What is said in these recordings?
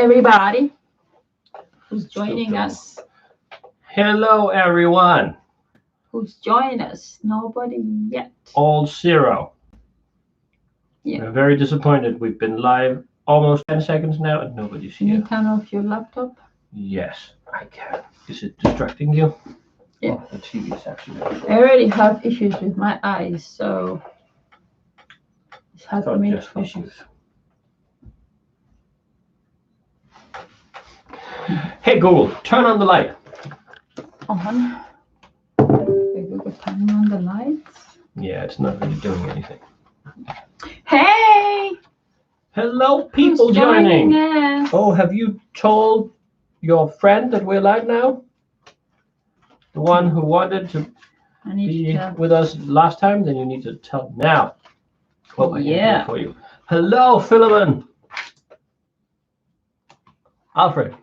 everybody who's joining us. Hello, everyone. Who's joined us? Nobody yet. All zero. Yeah. We're very disappointed. We've been live almost 10 seconds now and nobody's Can here. you turn off your laptop? Yes, I can. Is it distracting you? Yeah. Oh, the TV is actually. I already have issues with my eyes, so it's hard for me to Just focus. issues. Hey Google, turn on the light. On. Okay, Google, turn on the lights. Yeah, it's not really doing anything. Hey! Hello, people Who's joining. us? Oh, have you told your friend that we're live now? The one who wanted to I need be to tell. with us last time? Then you need to tell now. Oh, I can do Yeah. it for you. Hello, Philemon. Alfred.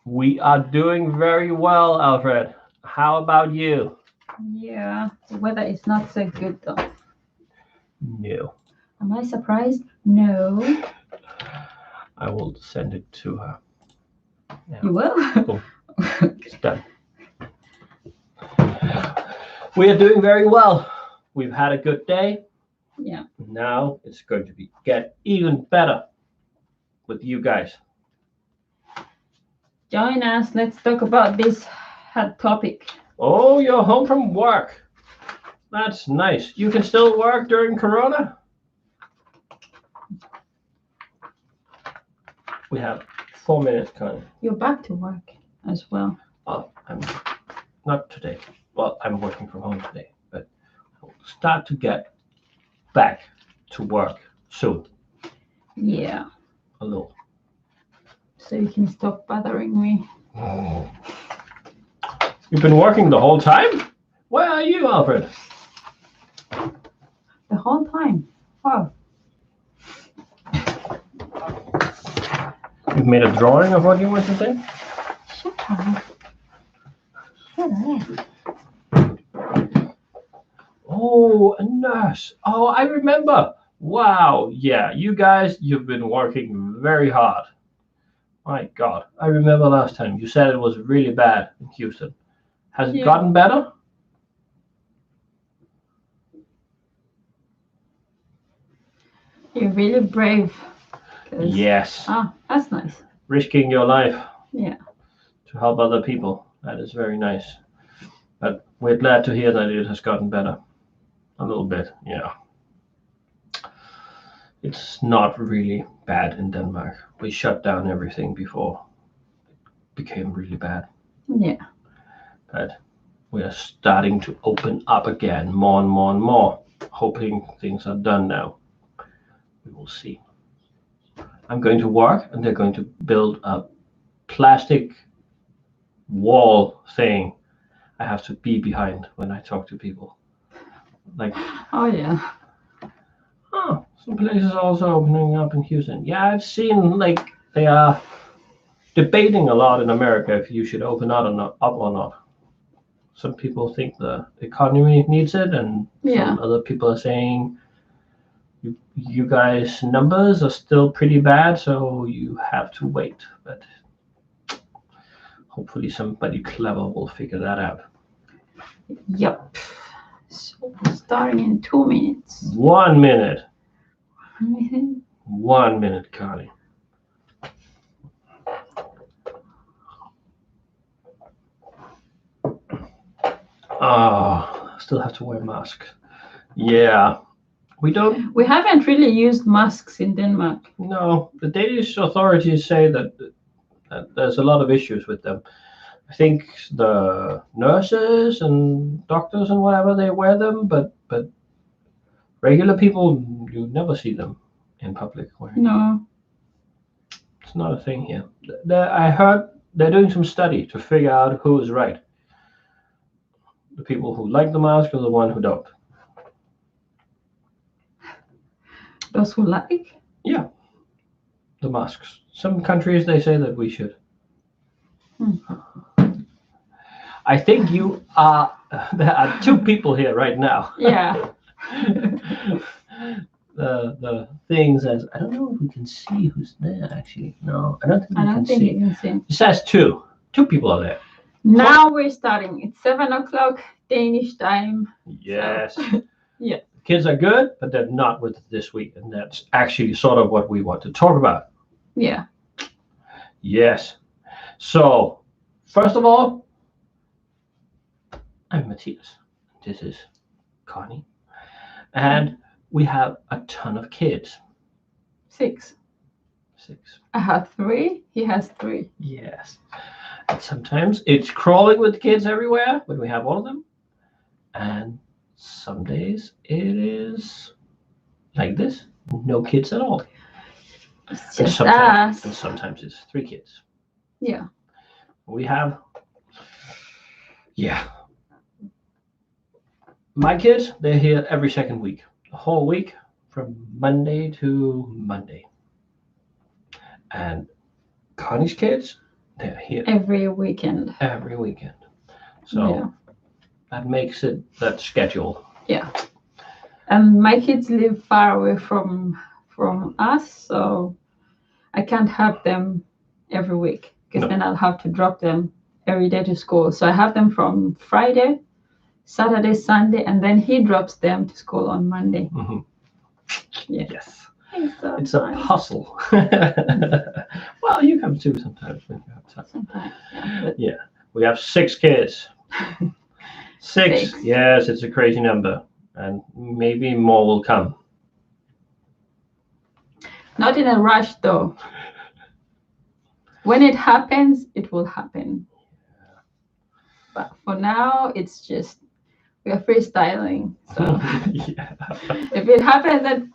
We are doing very well, Alfred. How about you? Yeah. The weather is not so good though. No. Am I surprised? No. I will send it to her. You will? Cool. It's done. We are doing very well. We've had a good day. Yeah. Now it's going to get even better with you guys. Join us. Let's talk about this hot topic. Oh, you're home from work. That's nice. You can still work during Corona? We have 4 minutes, Connie. You're back to work as well. Oh, I'm not today. Well, I'm working from home today, but I'll start to get back to work soon. Yeah. A little. So you can stop bothering me. Oh. You've been working the whole time? Where are you, Alfred? The whole time. Wow. You've made a drawing of what you want to say? Shut up. Shut up. Oh, a nurse. Oh, I remember. Wow. Yeah, you guys, you've been working very hard. My God. I remember last time you said it was really bad in Houston. Has it gotten better? You're really brave. Yes. Ah, that's nice. Risking your life. Yeah. To help other people. That is very nice. But we're glad to hear that it has gotten better. A little bit, yeah. It's not really bad in Denmark. We shut down everything before it became really bad. Yeah. But we are starting to open up again more and more and more. Hoping things are done now. We will see. I'm going to work and they're going to build a plastic wall thing I have to be behind when I talk to people. Like, oh yeah. Oh, some places are also opening up in Houston. Yeah, I've seen like they are debating a lot in America if you should open up or not. Some people think the economy needs it, and some other people are saying you guys' numbers are still pretty bad, so you have to wait. But hopefully somebody clever will figure that out. Yep. So we're starting in 2 minutes. 1 minute. 1 minute. 1 minute, Connie. Oh, still have to wear masks. Yeah. We haven't really used masks in Denmark. No, the Danish authorities say that there's a lot of issues with them. I think the nurses and doctors and whatever, they wear them, but regular people, you never see them in public wearing them. No. It's not a thing here. I heard they're doing some study to figure out who is right. The people who like the mask or the one who don't. Those who like? Yeah, the masks. Some countries, they say that we should. I think you are. There are two people here right now. Yeah. The things as I don't know if we can see who's there actually. No, I don't think I we don't can think see. you can see. It says two. Two people are there. Now we're starting. It's 7 o'clock Danish time. Yes. Yeah. The kids are good, but they're not with us this week, and that's actually sort of what we want to talk about. Yeah. Yes. So, first of all, I'm Matthias. This is Connie. And we have a ton of kids. 6. 6. I have 3. He has 3. Yes. And sometimes it's crawling with kids everywhere when we have all of them. And some days it is like this, no kids at all. It's And just sometimes, us. and sometimes it's 3 kids. Yeah. We have, my kids, they're here every second week, the whole week from Monday to Monday. And Connie's kids, they're here Every weekend. every weekend. So that makes it that schedule. Yeah. And my kids live far away from us, so I can't have them every week because then I'll have to drop them every day to school. So I have them from Friday, Saturday, Sunday, and then he drops them to school on Monday. Mm-hmm. Yeah. Yes. It's a puzzle. Well, you come too sometimes when you have time. Sometimes, Yeah. We have 6 kids. 6. Yes, it's a crazy number. And maybe more will come. Not in a rush though. When it happens, it will happen. But for now, it's just we are freestyling. So if it happens, then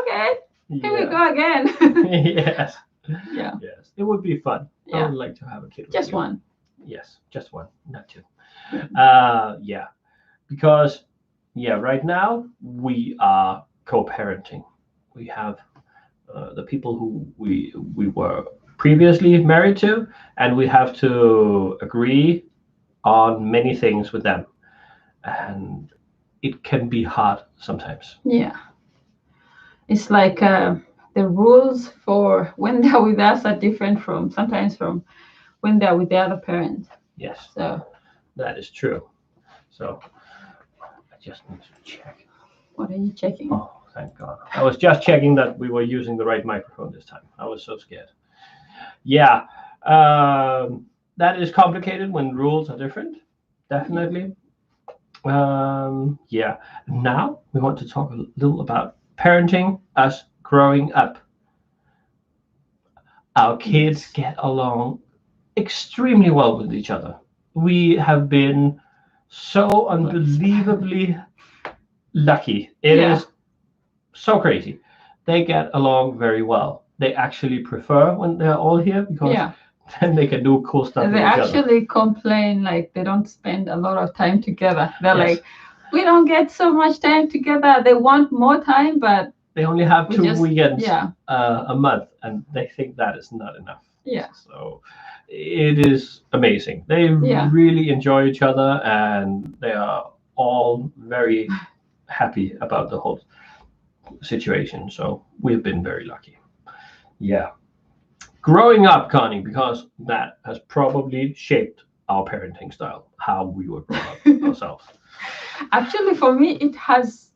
okay, here we go again. Yes. Yeah. Yes. It would be fun. Yeah. I would like to have a kid. Just one. Yes, just one, not 2. Yeah. Because right now we are co-parenting. We have the people who we were previously married to, and we have to agree on many things with them, and it can be hard sometimes. Yeah, it's like the rules for when they're with us are different from when they're with the other parent. Yes, so that is true. So I just need to check. What are you checking? Oh, thank God. I was just checking that we were using the right microphone this time. I was so scared. Yeah, that is complicated when rules are different. Definitely. Yeah. Now we want to talk a little about parenting us growing up. Our kids get along extremely well with each other. We have been so unbelievably lucky. It is so crazy. They get along very well. They actually prefer when they're all here because then they can do cool stuff. They actually complain like they don't spend a lot of time together. They're like, we don't get so much time together. They want more time, but they only have 2 weekends a month, and they think that is not enough. Yeah. So it is amazing. They really enjoy each other, and they are all very happy about the whole situation. So we've been very lucky. Yeah. Growing up, Connie, because that has probably shaped our parenting style, how we were brought up ourselves. Actually, for me, it has,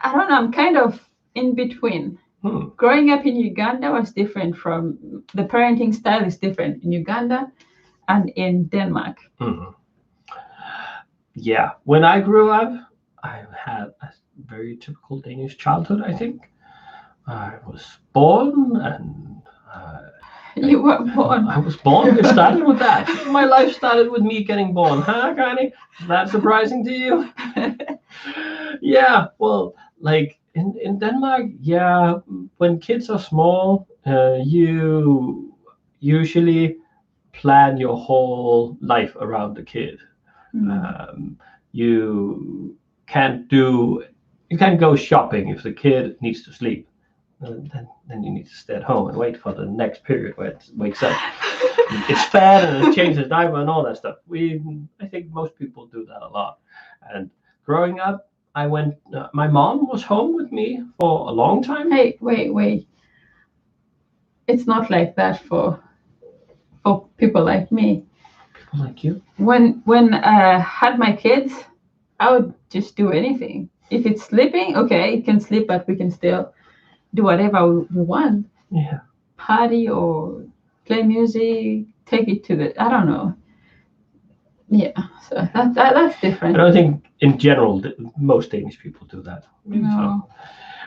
I don't know, I'm kind of in between. Growing up in Uganda was different from, the parenting style is different in Uganda and in Denmark. Yeah. When I grew up, I had a very typical Danish childhood, I think. I was born and... You were born. I was born. It started with that. My life started with me getting born. Huh, Connie? Is that surprising to you? Yeah. Well, like in Denmark, when kids are small, you usually plan your whole life around the kid. You can't go shopping if the kid needs to sleep. then you need to stay at home and wait for the next period where it wakes up. It's fed and it changes diaper and all that stuff. I think most people do that a lot. And growing up, I went. My mom was home with me for a long time. Hey, wait. It's not like that for people like me. People like you. When I had my kids, I would just do anything. If it's sleeping, okay, it can sleep, but we can still do whatever we want. Yeah. Party or play music, take it to the, I don't know. Yeah, so that's different. I don't think in general most Danish people do that. No. So,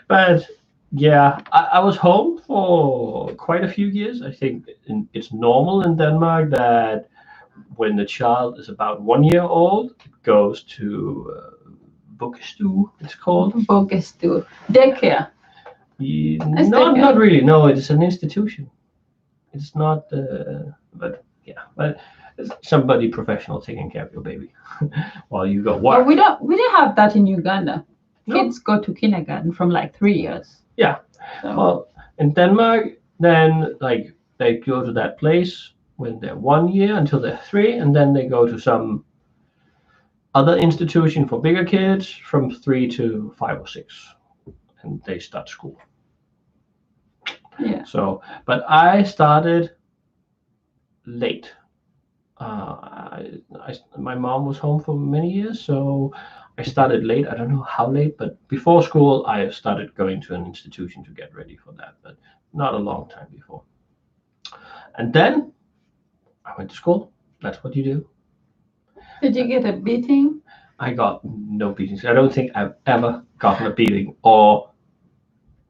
but yeah, I was home for quite a few years. I think it's normal in Denmark that when the child is about 1 year old, it goes to vuggestue, it's called. Vuggestue. Daycare. Not really. No, it's an institution. It's not, but yeah, but it's somebody professional taking care of your baby while you go work. Well, we don't have that in Uganda. No. Kids go to kindergarten from like 3 years. Yeah. So. Well, in Denmark, then like they go to that place when they're 1 year until they're 3, and then they go to some other institution for bigger kids from 3 to 5 or 6, and they start school. Yeah. So, but I started late. My mom was home for many years, so I started late. I don't know how late, but before school, I started going to an institution to get ready for that, but not a long time before. And then I went to school. That's what you do. Did you get a beating? I got no beatings. I don't think I've ever gotten a beating or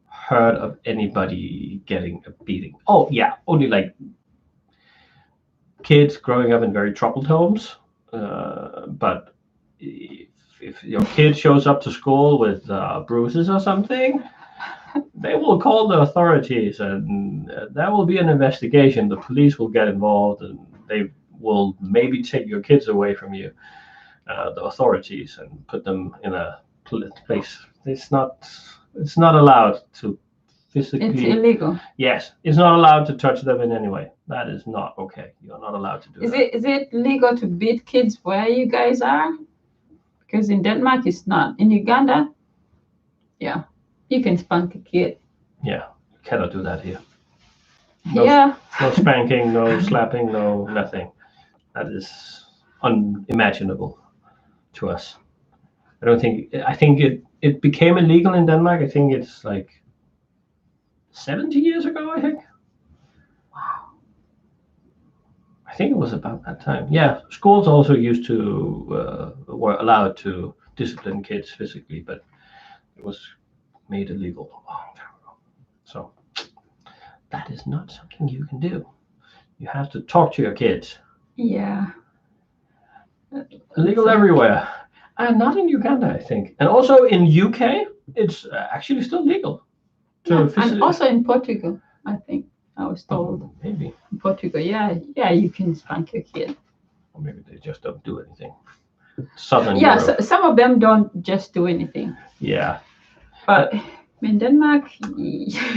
heard of anybody getting a beating. Oh, yeah, only like kids growing up in very troubled homes. But if your kid shows up to school with bruises or something, they will call the authorities, and there will be an investigation. The police will get involved, and they will maybe take your kids away from you, the authorities, and put them in a place. It's not allowed to physically. It's illegal. Yes, it's not allowed to touch them in any way. That is not okay. You're not allowed to do that. Is it legal to beat kids where you guys are? Because in Denmark it's not. In Uganda, yeah, you can spank a kid. Yeah, you cannot do that here. Yeah. No spanking, no slapping, no nothing. That is unimaginable to us. I think it became illegal in Denmark. I think it's like 70 years ago, I think. Wow. I think it was about that time. Yeah, schools also used to were allowed to discipline kids physically, but it was made illegal a long time ago. So that is not something you can do. You have to talk to your kids. Yeah. Illegal everywhere. Not in Uganda, I think. And also in UK, it's actually still legal. And also in Portugal, I think. I was told. Maybe. In Portugal, yeah, you can spank your kid. Or maybe they just don't do anything. Southern Yeah, Europe. so some of them don't just do anything. Yeah. But in Denmark,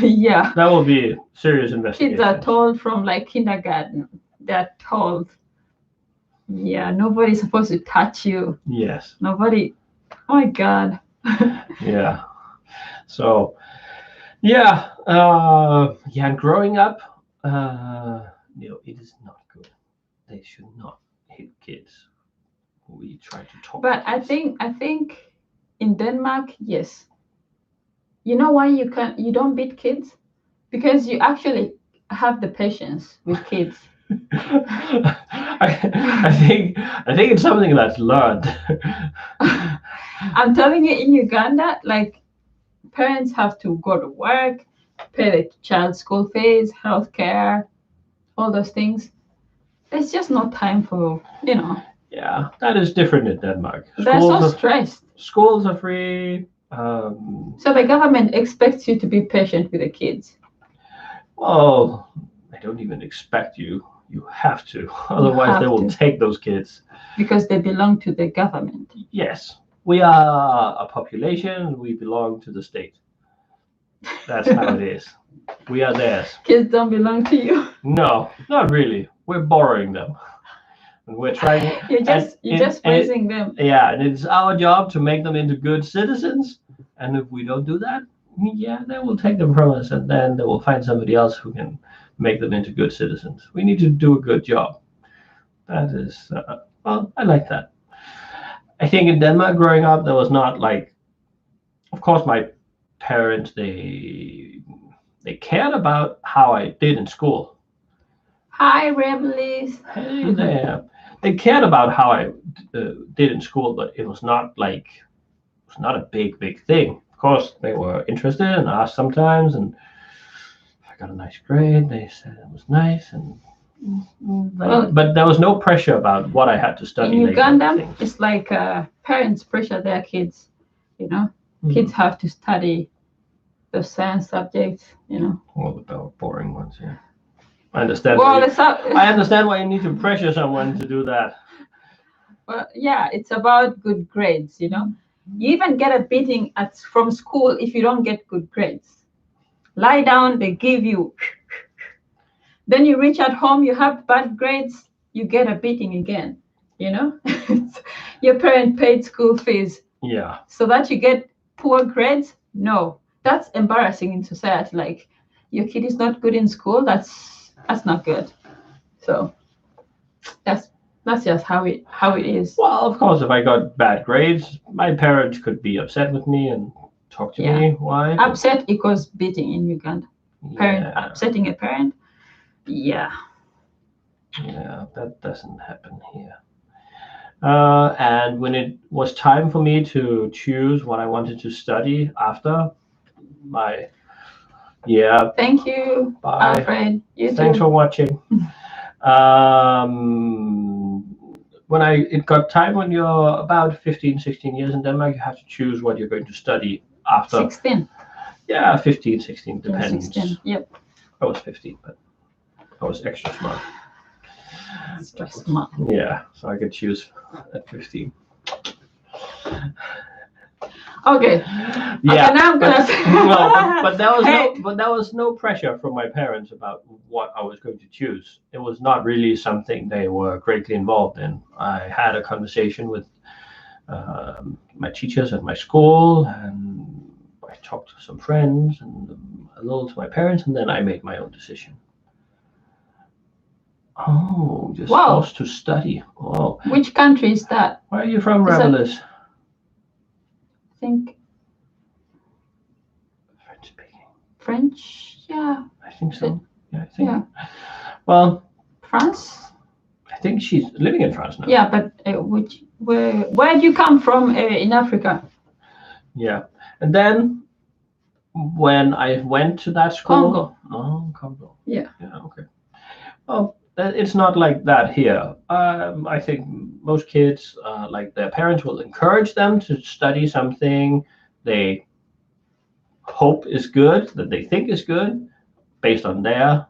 yeah. That will be serious investigation. Kids are told from like kindergarten, they're told, yeah, nobody's supposed to touch you. Yes. Nobody, oh my God. Yeah. So, yeah. And growing up, it is not good. They should not hit kids. We try to talk. But I think in Denmark, yes. You know why you don't beat kids? Because you actually have the patience with kids. I think it's something that's learned. I'm telling you, in Uganda, like parents have to go to work, pay the child's school fees, healthcare, all those things. There's just no time for, Yeah, that is different in Denmark. They're so stressed. Schools are free. So the government expects you to be patient with the kids. Well, they don't even expect you. You have to. Otherwise, they will take those kids. Because they belong to the government. Yes. We are a population. We belong to the state. That's how it is. We are theirs. Kids don't belong to you. No, not really. We're borrowing them. And we're trying. You're just raising them. Yeah, and it's our job to make them into good citizens. And if we don't do that, yeah, they will take them from us, and then they will find somebody else who can make them into good citizens. We need to do a good job. That is, well, I like that. I think in Denmark growing up, there was not like, of course, my parents they cared about how I did in school. Hi, rebels. Hey there. They cared about how I did in school, but it was not like it was not a big thing. Of course, they were interested and asked sometimes, and if I got a nice grade, they said it was nice, and but there was no pressure about what I had to study. In later, Uganda, it's like parents pressure their kids. You know, kids have to study the science subjects. You know, all the boring ones. Yeah, I understand. Well, I understand why you need to pressure someone to do that. Well, yeah, it's about good grades. You know, you even get a beating from school if you don't get good grades. Lie down, they give you. Then you reach at home, you have bad grades, you get a beating again. You know, your parent paid school fees. Yeah. So that you get poor grades? No, that's embarrassing in society. Like your kid is not good in school. That's not good. So that's just how it is. Well, of course, if I got bad grades, my parents could be upset with me and talk to me. Why? Upset equals beating in Uganda. Parent Yeah. upsetting a parent. Yeah. Yeah, that doesn't happen here. And when it was time for me to choose what I wanted to study after my Thank you, bye. Alfred. You Thanks too. for watching. When it got time when you're about 15, 16 years in Denmark, you have to choose what you're going to study after. 16. Yeah, 15, 16, depends. 16. Yep. I was 15, but I was extra smart. Extra smart. Yeah, so I could choose at 15. Okay. Yeah. Okay, now I'm gonna. but there was no pressure from my parents about what I was going to choose. It was not really something they were greatly involved in. I had a conversation with my teachers at my school, and I talked to some friends and a little to my parents, and then I made my own decision. Oh, just forced to study. Oh. Which country is that? Where are you from, Rebellis? I think French speaking. French, yeah. I think so. Yeah, I think. Yeah. Well, France. I think she's living in France now. Yeah, but where do you come from in Africa? Yeah, and then when I went to that school, Congo. Oh, Congo. Yeah. Yeah. Okay. Well, it's not like that here. I think most kids, like their parents, will encourage them to study something they hope is good, that they think is good, based on their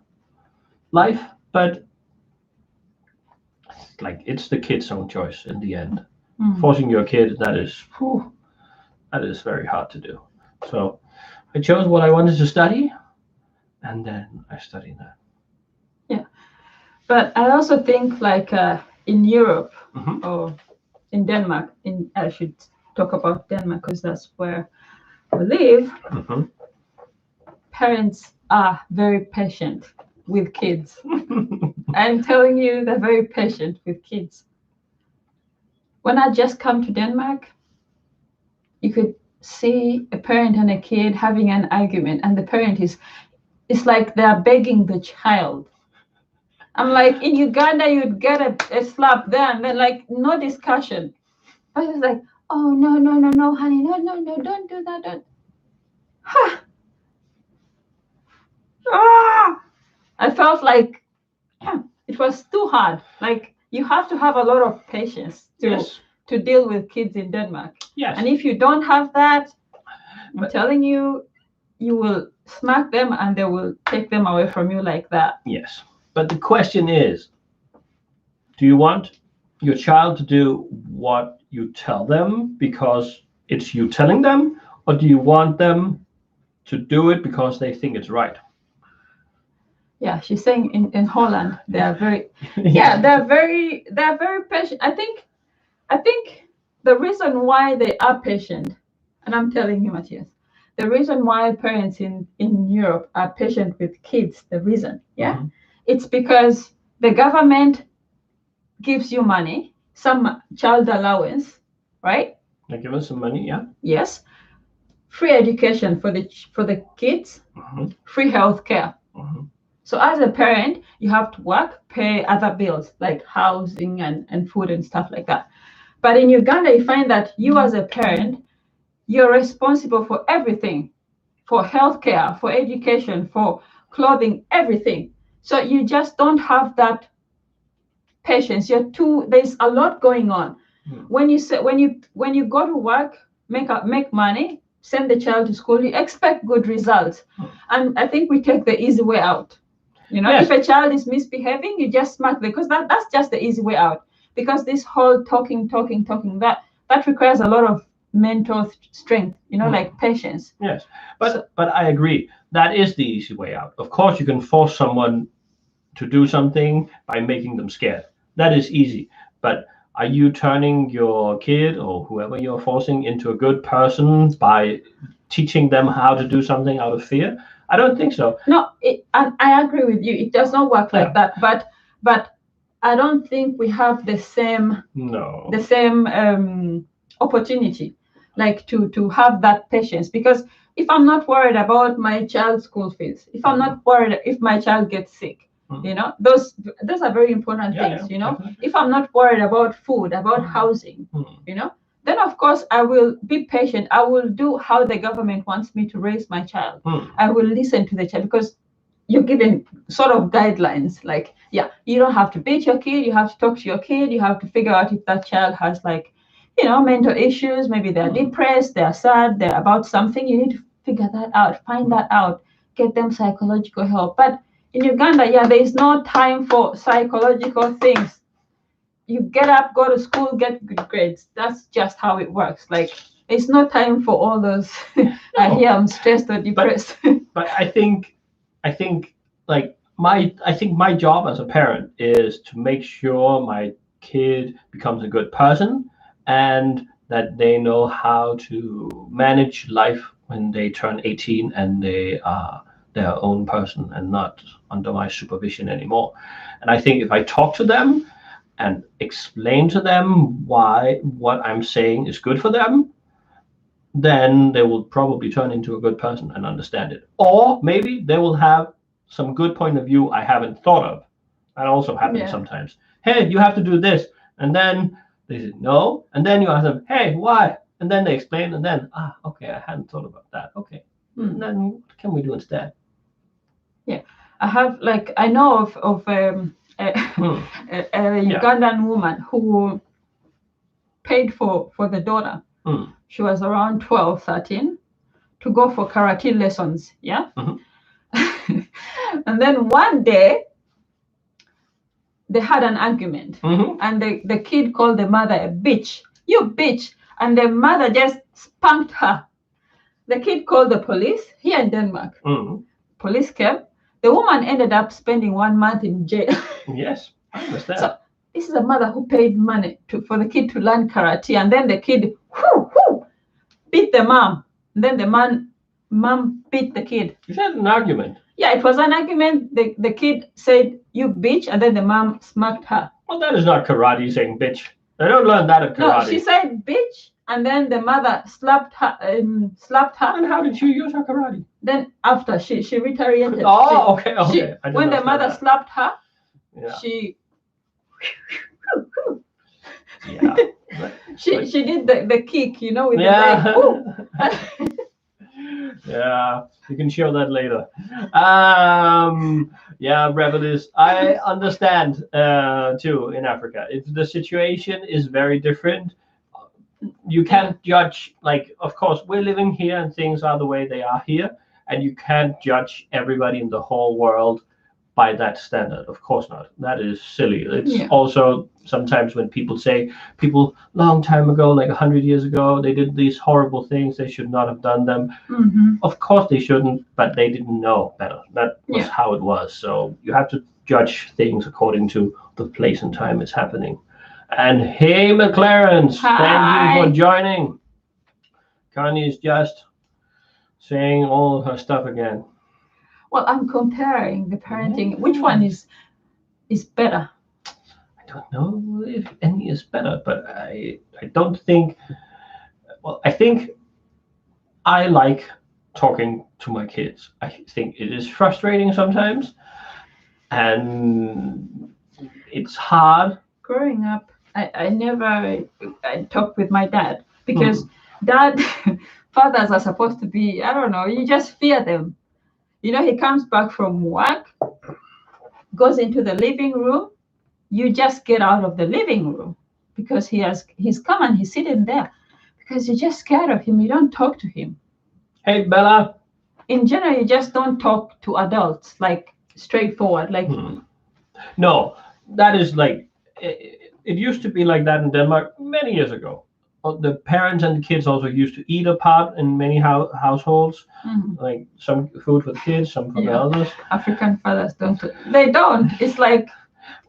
life. But like, it's the kid's own choice in the end. Forcing your kid, that is very hard to do. So I chose what I wanted to study, and then I studied that. Yeah, but I also think like in Europe or in Denmark, I should talk about Denmark because that's where we live. Parents are very patient with kids. I'm telling you, they're very patient with kids. When I just come to Denmark, you could see a parent and a kid having an argument, and the parent it's like they're begging the child. I'm like, in Uganda, you'd get a slap there, and then like no discussion. But it's like, oh no, honey, no, don't do that, don't. Ha! Ah! I felt like it was too hard. Like you have to have a lot of patience to deal with kids in Denmark. Yes. And if you don't have that, I'm telling you, you will smack them and they will take them away from you like that. Yes. But the question is, do you want your child to do what you tell them because it's you telling them, or do you want them to do it because they think it's right. Yeah, she's saying in Holland they are very yeah, they're very patient. I think the reason why they are patient, and I'm telling you, Matthias, the reason why parents in Europe are patient with kids, the reason, it's because the government gives you money, some child allowance, right? They give us some money, yeah. Yes. Free education for the kids, free health care. So as a parent, you have to work, pay other bills like housing and food and stuff like that. But in Uganda, you find that you as a parent, you're responsible for everything, for healthcare, for education, for clothing, everything. So you just don't have that patience. There's a lot going on. When you go to work, make money, send the child to school, you expect good results. And I think we take the easy way out. If a child is misbehaving, you just smack them, because that's just the easy way out. Because this whole talking, that requires a lot of mental strength, like patience. Yes, but I agree. That is the easy way out. Of course, you can force someone to do something by making them scared. That is easy. But are you turning your kid or whoever you're forcing into a good person by teaching them how to do something out of fear? I don't think so. No, I agree with you. It does not work like that. But I don't think we have the same opportunity, like to have that patience. Because if I'm not worried about my child's school fees, if I'm not worried if my child gets sick, those are very important things. Definitely. If I'm not worried about food, about housing, then of course I will be patient. I will do how the government wants me to raise my child. I will listen to the child, because you're given sort of guidelines, like, you don't have to beat your kid, you have to talk to your kid, you have to figure out if that child has, like, mental issues, maybe they're depressed, they're sad, they're about something. You need to figure that out, find that out, get them psychological help. But in Uganda, there is no time for psychological things. You get up, go to school, get good grades. That's just how it works. Like, it's no time for all those. I hear I'm stressed or depressed. But I think my job as a parent is to make sure my kid becomes a good person, and that they know how to manage life when they turn 18 and they are their own person and not under my supervision anymore. And I think if I talk to them and explain to them why what I'm saying is good for them, then they will probably turn into a good person and understand it. Or maybe they will have some good point of view I haven't thought of. That also happens sometimes. Hey, you have to do this. And then they say no. And then you ask them, hey, why? And then they explain. And then, okay, I hadn't thought about that. Okay. And then what can we do instead? Yeah. I know of a Ugandan woman who paid for the daughter. She was around 12, 13, to go for karate lessons. Yeah. And then one day they had an argument, and the kid called the mother a bitch. You bitch. And the mother just spanked her. The kid called the police here in Denmark. Police came. The woman ended up spending 1 month in jail. Yes, I understand. So this is a mother who paid money for the kid to learn karate, and then the kid beat the mom. And then the mom beat the kid. You had an argument. Yeah, it was an argument. The kid said, you bitch, and then the mom smacked her. Well, that is not karate, saying bitch. They don't learn that at karate. No, she said bitch, and then the mother slapped her. And how did she use her karate? Then after she retaliated. Oh, okay. When the mother slapped her, she she did the kick, with the leg. Yeah, you can show that later. Revelis, I understand too in Africa. If the situation is very different, you can't judge, like, of course, we're living here and things are the way they are here, and you can't judge everybody in the whole world by that standard. Of course not. That is silly. It's also sometimes when people say people long time ago, like 100 years ago, they did these horrible things, they should not have done them. Of course they shouldn't, but they didn't know better. That was Yeah. how it was. So you have to judge things according to the place and time it's happening. And hey, McLarens, thank you for Hi. joining. Connie is just saying all her stuff again. Well, I'm comparing the parenting. Which one is better? I don't know if any is better, but I don't think. Well, I think I like talking to my kids. I think it is frustrating sometimes, and it's hard. Growing up, I never I talked with my dad because dad fathers are supposed to be, I don't know, you just fear them. You know, he comes back from work, goes into the living room, you just get out of the living room because he's come and he's sitting there because you're just scared of him. You don't talk to him. Hey, Bella. In general, you just don't talk to adults like straightforward. Like No, that is like it used to be like that in Denmark many years ago. The parents and the kids also used to eat apart in many households. Like some food for the kids, some for the elders. African fathers don't. They don't. It's like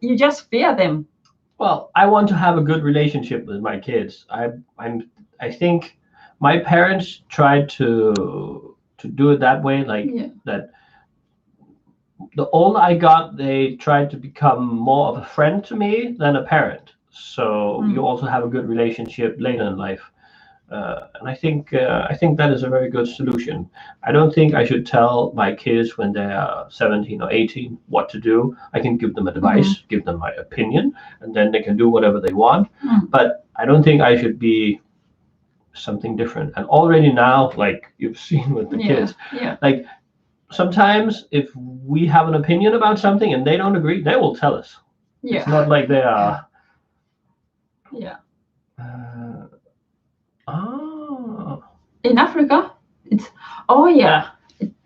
you just fear them. Well, I want to have a good relationship with my kids. I think my parents tried to do it that way, like that. The older I got, they tried to become more of a friend to me than a parent. So you also have a good relationship later in life. And I think that is a very good solution. I don't think I should tell my kids when they are 17 or 18 what to do. I can give them advice, give them my opinion, and then they can do whatever they want. But I don't think I should be something different. And already now, like you've seen with the kids, like sometimes if we have an opinion about something and they don't agree, they will tell us. It's not like they are. In Africa, it's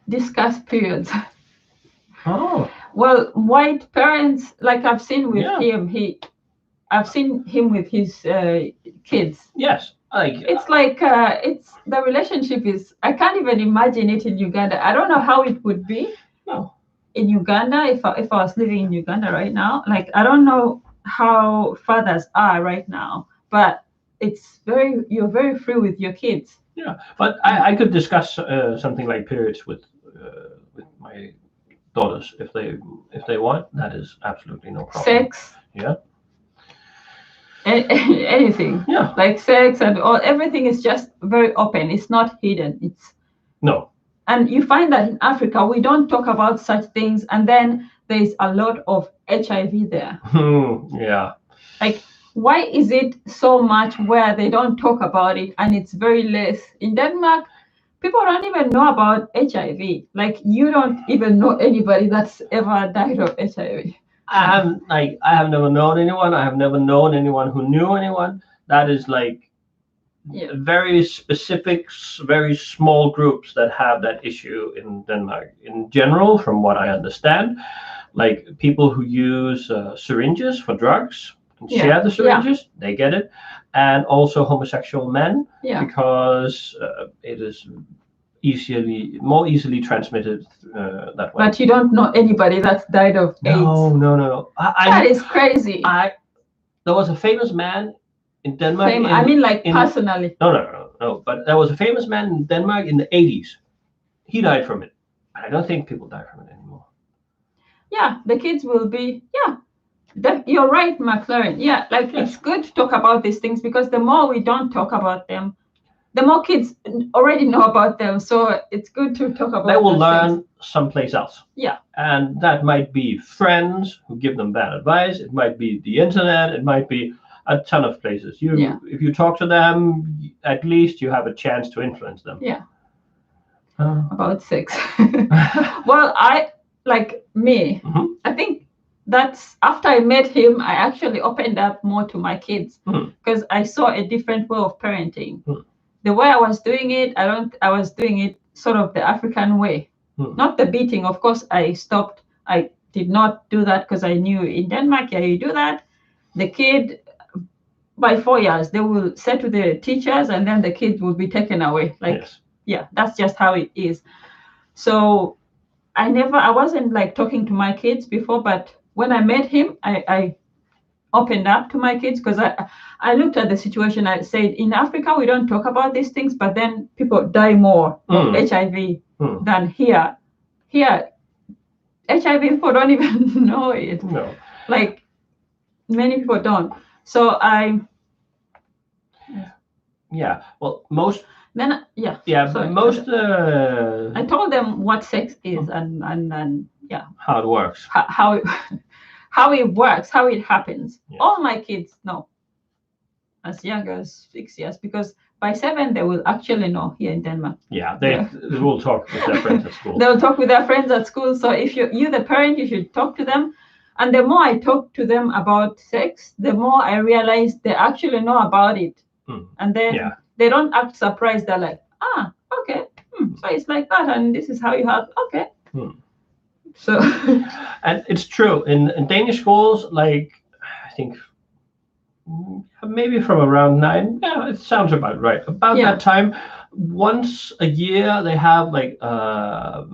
discuss periods. Well, white parents, like I've seen with him, I've seen him with his kids. Yes. It's like it's the relationship is. I can't even imagine it in Uganda. I don't know how it would be. No. In Uganda, if I was living in Uganda right now, like I don't know how fathers are right now, but you're very free with your kids. Yeah, but I could discuss something like periods with my daughters if they want. That is absolutely no problem. Sex. Yeah. Anything. Yeah. Like sex and all, everything is just very open. It's not hidden. It's no. And you find that in Africa we don't talk about such things, and then there's a lot of HIV there. Yeah. Like, why is it so much where they don't talk about it and it's very less? In Denmark, people don't even know about HIV. Like, you don't even know anybody that's ever died of HIV. I have never known anyone. I have never known anyone who knew anyone. That is like very specific, very small groups that have that issue in Denmark. In general, from what I understand, like people who use syringes for drugs, share the syringes, they get it, and also homosexual men, because it is more easily transmitted that way. But you don't know anybody that's died of AIDS. No. That is crazy. There was a famous man in Denmark. Personally. No. But there was a famous man in Denmark in the 80s. He died from it. I don't think people die from it anymore. Yeah, the kids will be. You're right, McLaren. It's good to talk about these things because the more we don't talk about them, the more kids already know about them. So it's good to talk about them. They will learn someplace else. Yeah. And that might be friends who give them bad advice. It might be the internet. It might be a ton of places. If you talk to them, at least you have a chance to influence them. Yeah. About sex. Well, I think that's after I met him, I actually opened up more to my kids because I saw a different way of parenting. The way I was doing it, I was doing it sort of the African way, not the beating. Of course, I stopped. I did not do that because I knew in Denmark, you do that. the kid, by 4 years, they will say to the teachers, and then the kid will be taken away. Like, Yes. yeah, that's just how it is. So I wasn't like talking to my kids before, but when I met him, I opened up to my kids, because I looked at the situation. I said, in Africa, we don't talk about these things, but then people die more of HIV than here. Here, HIV people don't even know it. No. Like, many people don't. So Yeah. Well, most. then yeah. Yeah. Sorry, Most. I told them what sex is and yeah, How it works. how it, how it works, how it happens. Yes. All my kids know as young as 6 years, because by 7 they will actually know here in Denmark. Yeah, they will talk with their friends at school. They will talk with their friends at school. So if you the parent, you should talk to them. And the more I talk to them about sex, the more I realize they actually know about it. And then they don't act surprised. They're like, okay, so it's like that, and this is how you have, okay. So and it's true in Danish schools, like I think maybe from around 9, yeah, it sounds about right. About that time, once a year they have like a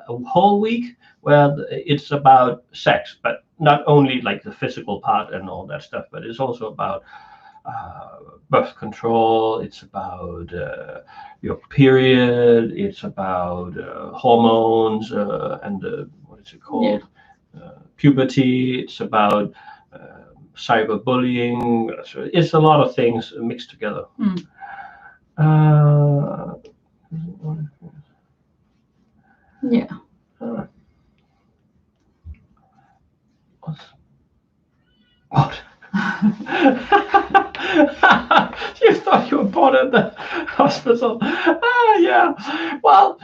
whole week where it's about sex, but not only like the physical part and all that stuff, but it's also about birth control. It's about your period. It's about hormones and what is it called? Puberty. It's about cyberbullying. So it's a lot of things mixed together. Yeah. What? You thought you were born at the hospital? Yeah. Well.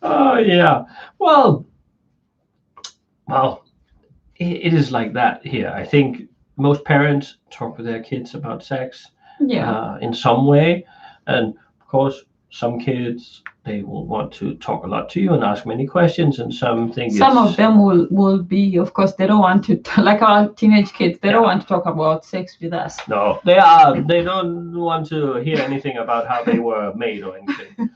Oh yeah. Well. It is like that here. I think most parents talk with their kids about sex in some way, and of course, some kids, they will want to talk a lot to you and ask many questions, and some of them will be, of course, they don't want to like our teenage kids. They don't want to talk about sex with us. No, they don't want to hear anything about how they were made or anything,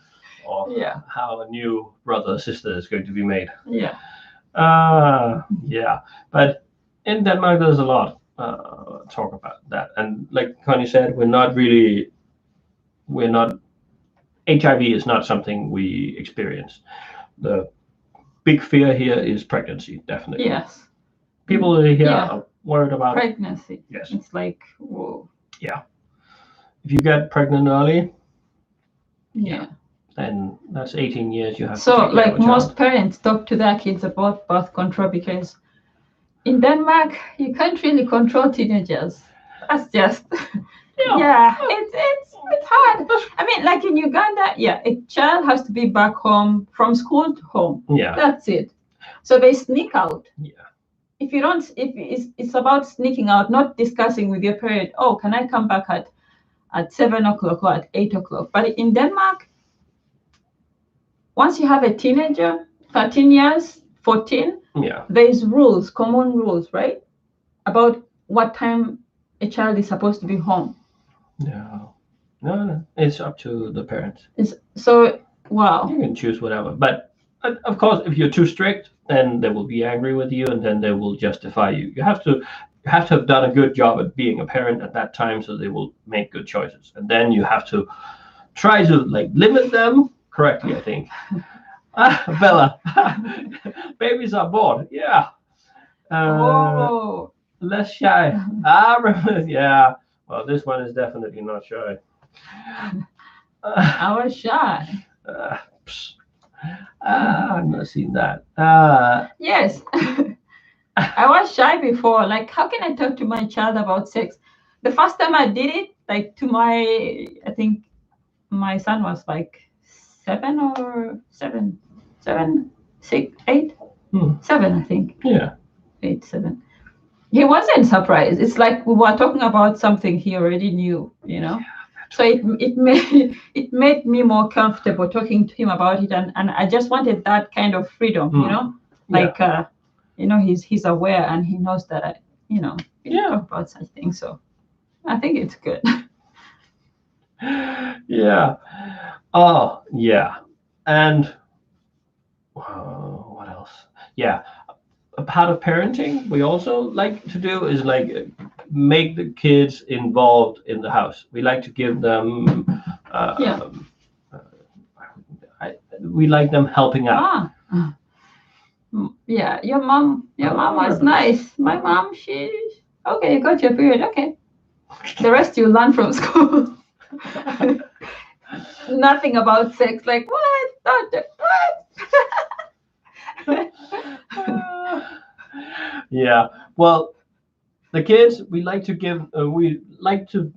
or how a new brother or sister is going to be made. Yeah, but in Denmark there's a lot talk about that, and like Connie said, we're not HIV is not something we experience. The big fear here is pregnancy, definitely. Yes. People here are worried about pregnancy. Yes. It's like, whoa. Yeah. If you get pregnant early, then that's 18 years you have to take care like of a child. most parents talk to their kids about birth control, because in Denmark you can't really control teenagers. That's just it's hard. I mean, like in Uganda, a child has to be back home from school to home. That's it. So they sneak out. If you don't, if it's about sneaking out, not discussing with your parent, oh, can I come back at 7 o'clock or at 8 o'clock? But in Denmark, once you have a teenager, 13 years, 14, there's rules, common rules, right? About what time a child is supposed to be home. No, it's up to the parents. Wow. You can choose whatever, but of course, if you're too strict, then they will be angry with you, and then they will justify you. You have to have done a good job at being a parent at that time, so they will make good choices, and then you have to try to like limit them correctly, I think. Bella, babies are bored. Yeah. Less shy. Yeah. Well, this one is definitely not shy. I was shy. I've not seen that. Yes. I was shy before. Like, how can I talk to my child about sex? The first time I did it, like I think my son was like 7 or 7, 6, 8, 7, I think. 8, 7. He wasn't surprised. It's like we were talking about something he already knew, you know. So it made me more comfortable talking to him about it, and I just wanted that kind of freedom, you know, like he's aware and he knows that we Yeah. talk about such things. So I think it's good. Yeah. Oh, yeah. And what else? Yeah. A part of parenting we also like to do is like make the kids involved in the house. We like to give them. Yeah. We like them helping out. Yeah, your mom was nice. My mom, okay, you got your period, okay. The rest you learn from school. Nothing about sex, like what? What? Yeah. Well, the kids we like to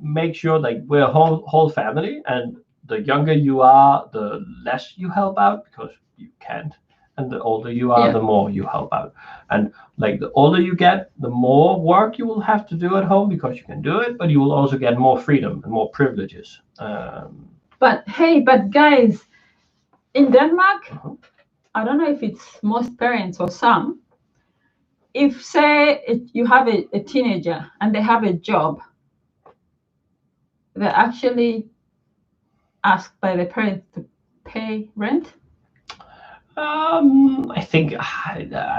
make sure like we're a whole family, and the younger you are, the less you help out because you can't, and the older you are, Yeah. the more you help out. And like the older you get, the more work you will have to do at home because you can do it, but you will also get more freedom and more privileges. But hey, guys, in Denmark, Uh-huh. I don't know if it's most parents or some. If say you have a teenager and they have a job, they're actually asked by the parents to pay rent. I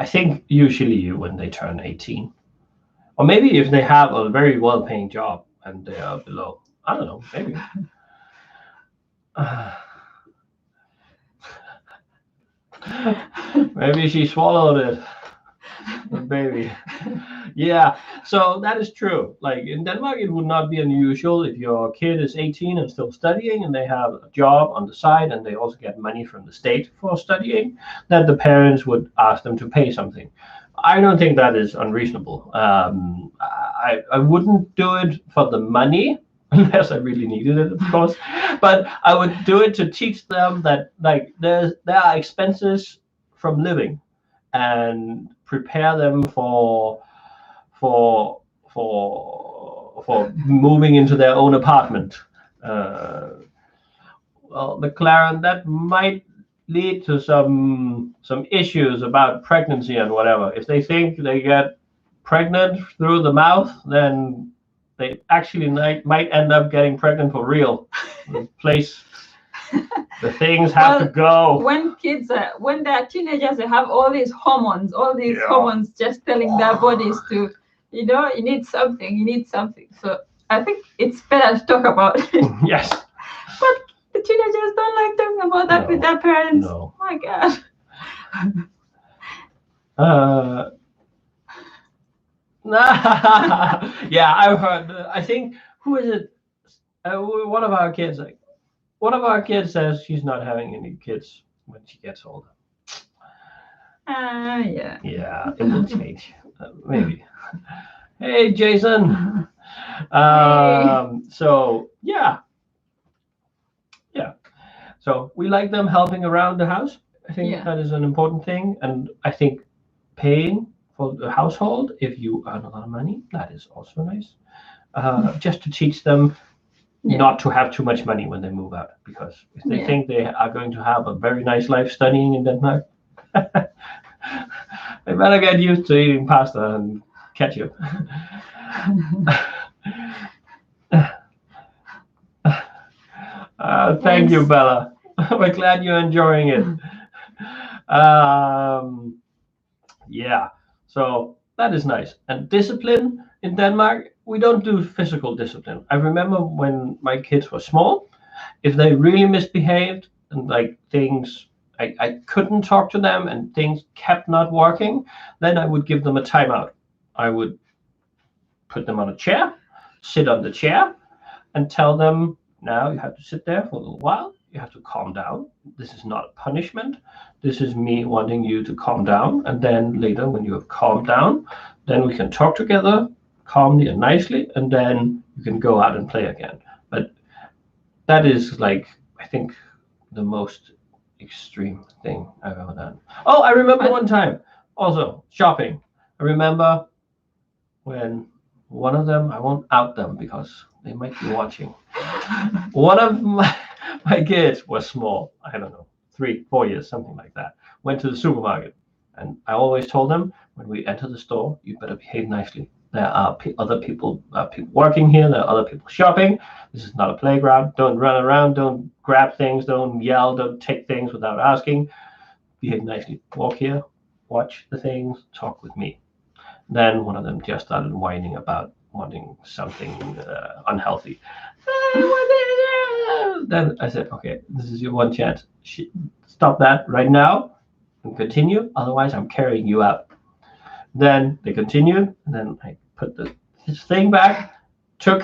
think usually when they turn 18, or maybe if they have a very well-paying job and they are below. I don't know. Maybe. Maybe she swallowed it, the baby. Yeah, so that is true. Like in Denmark, it would not be unusual if your kid is 18 and still studying and they have a job on the side and they also get money from the state for studying, that the parents would ask them to pay something. I don't think that is unreasonable. I wouldn't do it for the money unless I really needed it, of course. But I would do it to teach them that like there are expenses from living, and prepare them for for moving into their own apartment. Uh, well, McLaren, that might lead to some issues about pregnancy and whatever. If they think they get pregnant through the mouth, then they actually might end up getting pregnant for real. The place, the things have to go. When they're teenagers, they have all these hormones, Yeah. hormones just telling their bodies to, you need something. So I think it's better to talk about it. Yes. But the teenagers don't like talking about that with their parents. No. My God. Yeah, I've heard. I think who is it? One of our kids. Like one of our kids says she's not having any kids when she gets older. Yeah. Yeah, it will change. Maybe. Hey, Jason. So yeah. So we like them helping around the house. I think that is an important thing, and I think paying for the household if you earn a lot of money, that is also nice. Just to teach them not to have too much money when they move out, because if they think they are going to have a very nice life studying in Denmark, they better get used to eating pasta and ketchup. Thank you, Bella. We're glad you're enjoying it. Yeah, so that is nice. And discipline in Denmark, we don't do physical discipline. I remember when my kids were small, if they really misbehaved and like things, I couldn't talk to them and things kept not working, then I would give them a timeout. I would put them on a chair, sit on the chair, and tell them, now you have to sit there for a little while. You have to calm down. This is not a punishment. This is me wanting you to calm down. And then later, when you have calmed down, then we can talk together calmly and nicely, and then you can go out and play again. But that is like, I think, the most extreme thing I've ever done. Oh, I remember one time also shopping. I remember when one of them, I won't out them because they might be watching. One of my kids was small. I don't know, 3, 4 years, something like that. Went to the supermarket And I always told them, when we enter the store, you better behave nicely. There are other people, people working here. There are other people shopping. This is not a playground. Don't run around. Don't grab things. Don't yell. Don't take things without asking. Behave nicely. Walk here, watch the things, talk with me. Then one of them just started whining about wanting something unhealthy. Then I said, okay, this is your one chance. Stop that right now and continue. Otherwise, I'm carrying you out. Then they continued. And then I put his thing back, took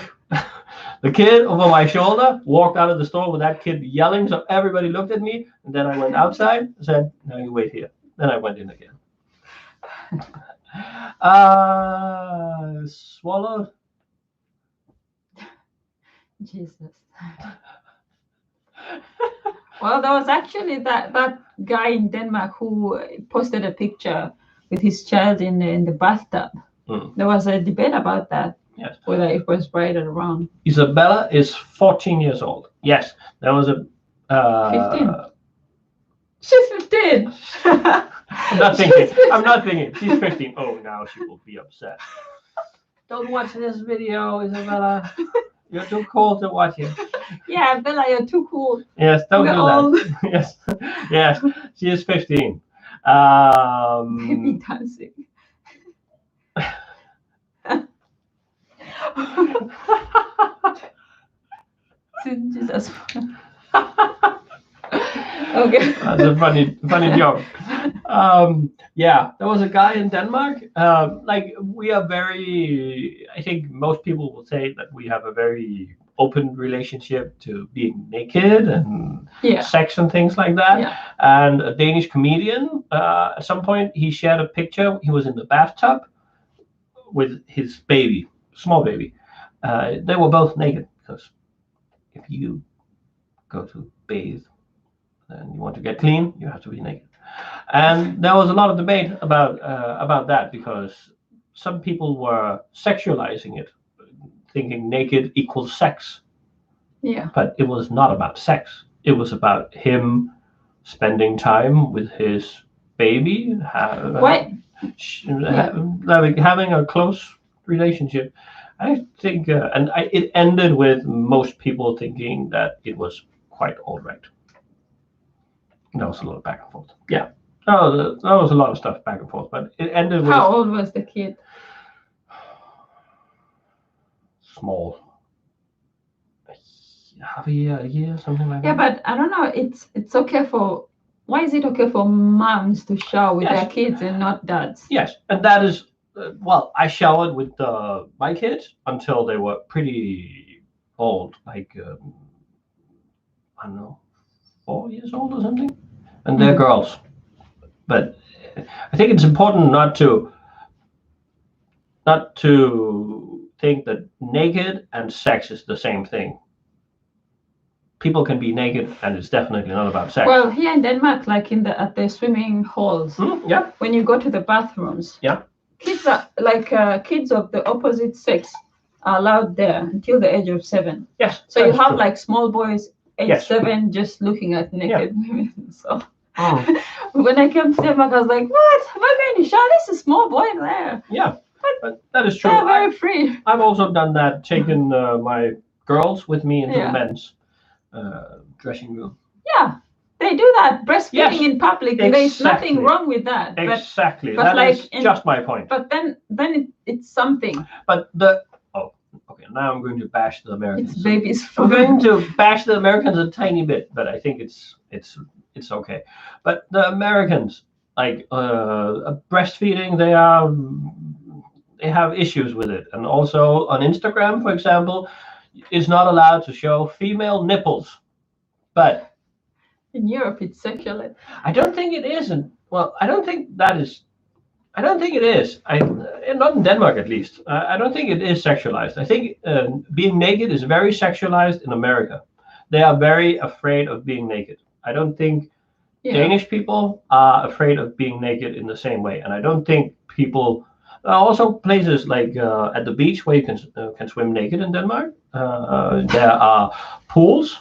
the kid over my shoulder, walked out of the store with that kid yelling. So everybody looked at me. And then I went outside and said, now you wait here. Then I went in again. Swallowed. Jesus. Well, there was actually that guy in Denmark who posted a picture with his child in the bathtub. There was a debate about that. Yes. Whether it was right or wrong. Isabella is 14 years old. Yes, there was a 15. She's 15. I'm not thinking. She's 15. Oh, now she will be upset. Don't watch this video, Isabella. You're too cool to watch it. Yeah, Bella, you're too cool. Yes, don't do old. that. Yes, she is 15. Baby dancing. Jesus. Okay. That's a funny joke. Yeah, there was a guy in Denmark. We are very. I think most people will say that we have a very open relationship to being naked and sex and things like that. Yeah. And a Danish comedian, at some point, he shared a picture. He was in the bathtub with his baby, small baby. They were both naked because if you go to bathe and you want to get clean, you have to be naked. And there was a lot of debate about that because some people were sexualizing it, thinking naked equals sex. Yeah. But it was not about sex. It was about him spending time with his baby, having a close relationship. I think, it ended with most people thinking that it was quite all right. That was a lot of back and forth. Yeah. Oh, that was a lot of stuff back and forth, but it ended with. How old was the kid? Small. Half a year, something like that. Yeah, but I don't know. It's okay for. Why is it okay for moms to shower with their kids and not dads? Yes, and that is. I showered with my kids until they were pretty old, like I don't know, 4 years old or something, and they're girls. But I think it's important not to think that naked and sex is the same thing. People can be naked, and it's definitely not about sex. Well, here in Denmark, like at the swimming halls, when you go to the bathrooms, kids are kids of the opposite sex are allowed there until the age of 7. Yes. So you have like small boys age 7 just looking at naked women. So when I came to Denmark, I was like, "What? Am I going to shower? There's a small boy there." Yeah, but that is true. They're very free. I've also done that, taken my girls with me into the men's dressing room. Yeah, they do that. Breastfeeding in public. There's nothing wrong with that. Exactly. But that like is just my point. But then it's something. But okay, now I'm going to bash the Americans. It's babies. I'm going to bash the Americans a tiny bit, but I think it's okay. But the Americans, like breastfeeding, they have issues with it, and also on Instagram, for example, is not allowed to show female nipples. But in Europe, it's secular. I don't think it isn't. Well, I don't think it is. Not in Denmark, at least. I don't think it is sexualized. I think being naked is very sexualized in America. They are very afraid of being naked. I don't think Danish people are afraid of being naked in the same way. And I don't think people. Also, places like at the beach where you can swim naked in Denmark. There are pools,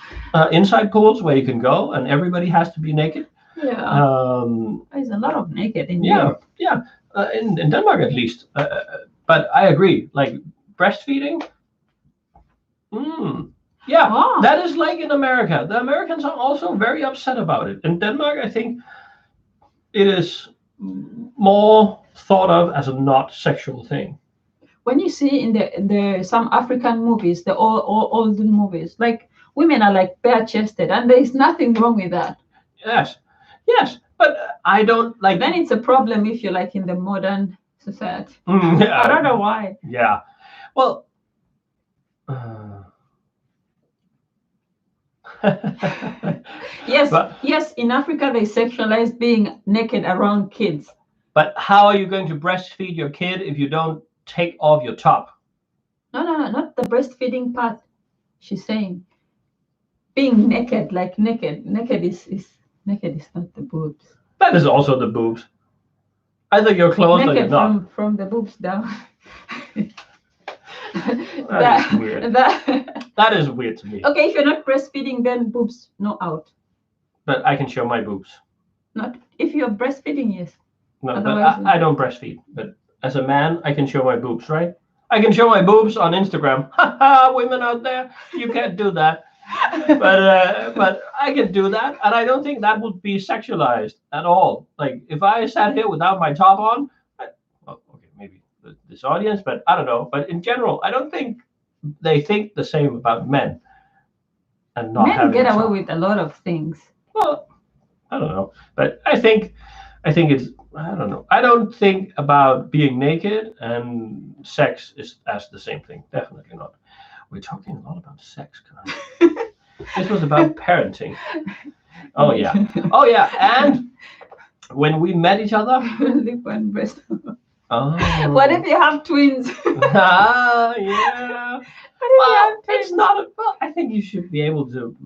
inside pools where you can go, and everybody has to be naked. Yeah. There's a lot of naked in Yeah, Europe. yeah. In Denmark at least. But I agree. Like breastfeeding. Yeah, Oh. that is like in America. The Americans are also very upset about it. In Denmark, I think it is more thought of as a not sexual thing. When you see in the some African movies, the olden movies, like women are like bare chested, and there is nothing wrong with that. Yes, yes, but I don't like. Then it's a problem if you're like in the modern society. Yeah, I don't know why. Yeah, well. Yes, but, yes. In Africa, they sexualize being naked around kids. But how are you going to breastfeed your kid if you don't take off your top? No, not the breastfeeding part. She's saying being naked, like naked. Naked is not the boobs. That is also the boobs. Either you're clothed or you're Naked not. from the boobs down. That is weird. That is weird to me. Okay, if you're not breastfeeding, then boobs no out. But I can show my boobs. Not if you're breastfeeding, yes. No, but I don't breastfeed. But as a man, I can show my boobs, right? I can show my boobs on Instagram. Haha, women out there, you can't do that. But I can do that, and I don't think that would be sexualized at all. Like if I sat here without my top on, well, okay, maybe this audience, but I don't know. But in general, I don't think they think the same about men. And not men get away with a lot of things. Well, I don't know, but I think it's. I don't know. I don't think about being naked and sex is as the same thing. Definitely not. We're talking a lot about sex, Connie. This was about parenting. Oh yeah. Oh yeah. And when we met each other. Lip and breast. Oh. What if you have twins? Yeah. Well, it's not. Well, I think you should be able to.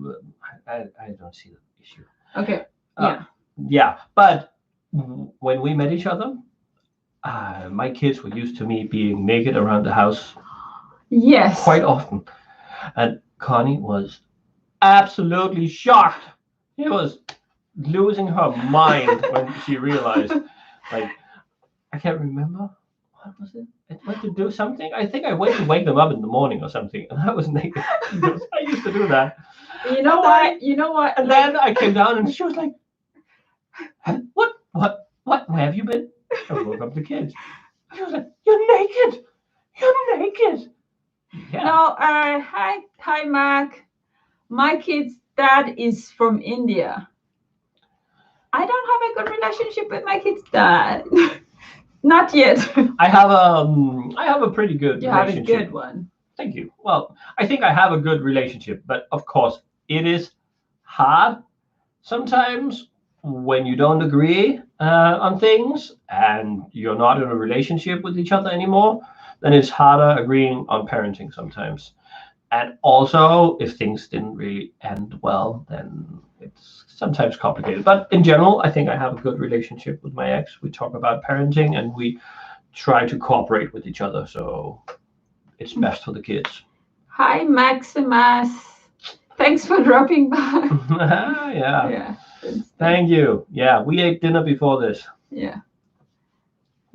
I don't see the issue. Okay. Yeah. Yeah, but when we met each other, my kids were used to me being naked around the house. Yes. Quite often, and Connie was absolutely shocked. She was losing her mind when she realized, like, I can't remember. What was it? I went to do something. I think I went to wake them up in the morning or something, and I was naked. I used to do that. You know why? You know what? And then I came down, and she was like, What? Where have you been? I woke up the kids. She was like, You're naked. You're naked. Yeah. No, hi, Mark. My kid's dad is from India. I don't have a good relationship with my kid's dad. Not yet. I have a pretty good relationship. You have a good one. Thank you. Well, I think I have a good relationship, but of course, it is hard sometimes when you don't agree on things and you're not in a relationship with each other anymore. Then it's harder agreeing on parenting sometimes. And also, if things didn't really end well, then it's sometimes complicated. But in general, I think I have a good relationship with my ex. We talk about parenting and we try to cooperate with each other. So it's best for the kids. Hi, Maximus. Thanks for dropping by. Yeah. Thank you. Yeah, we ate dinner before this. Yeah.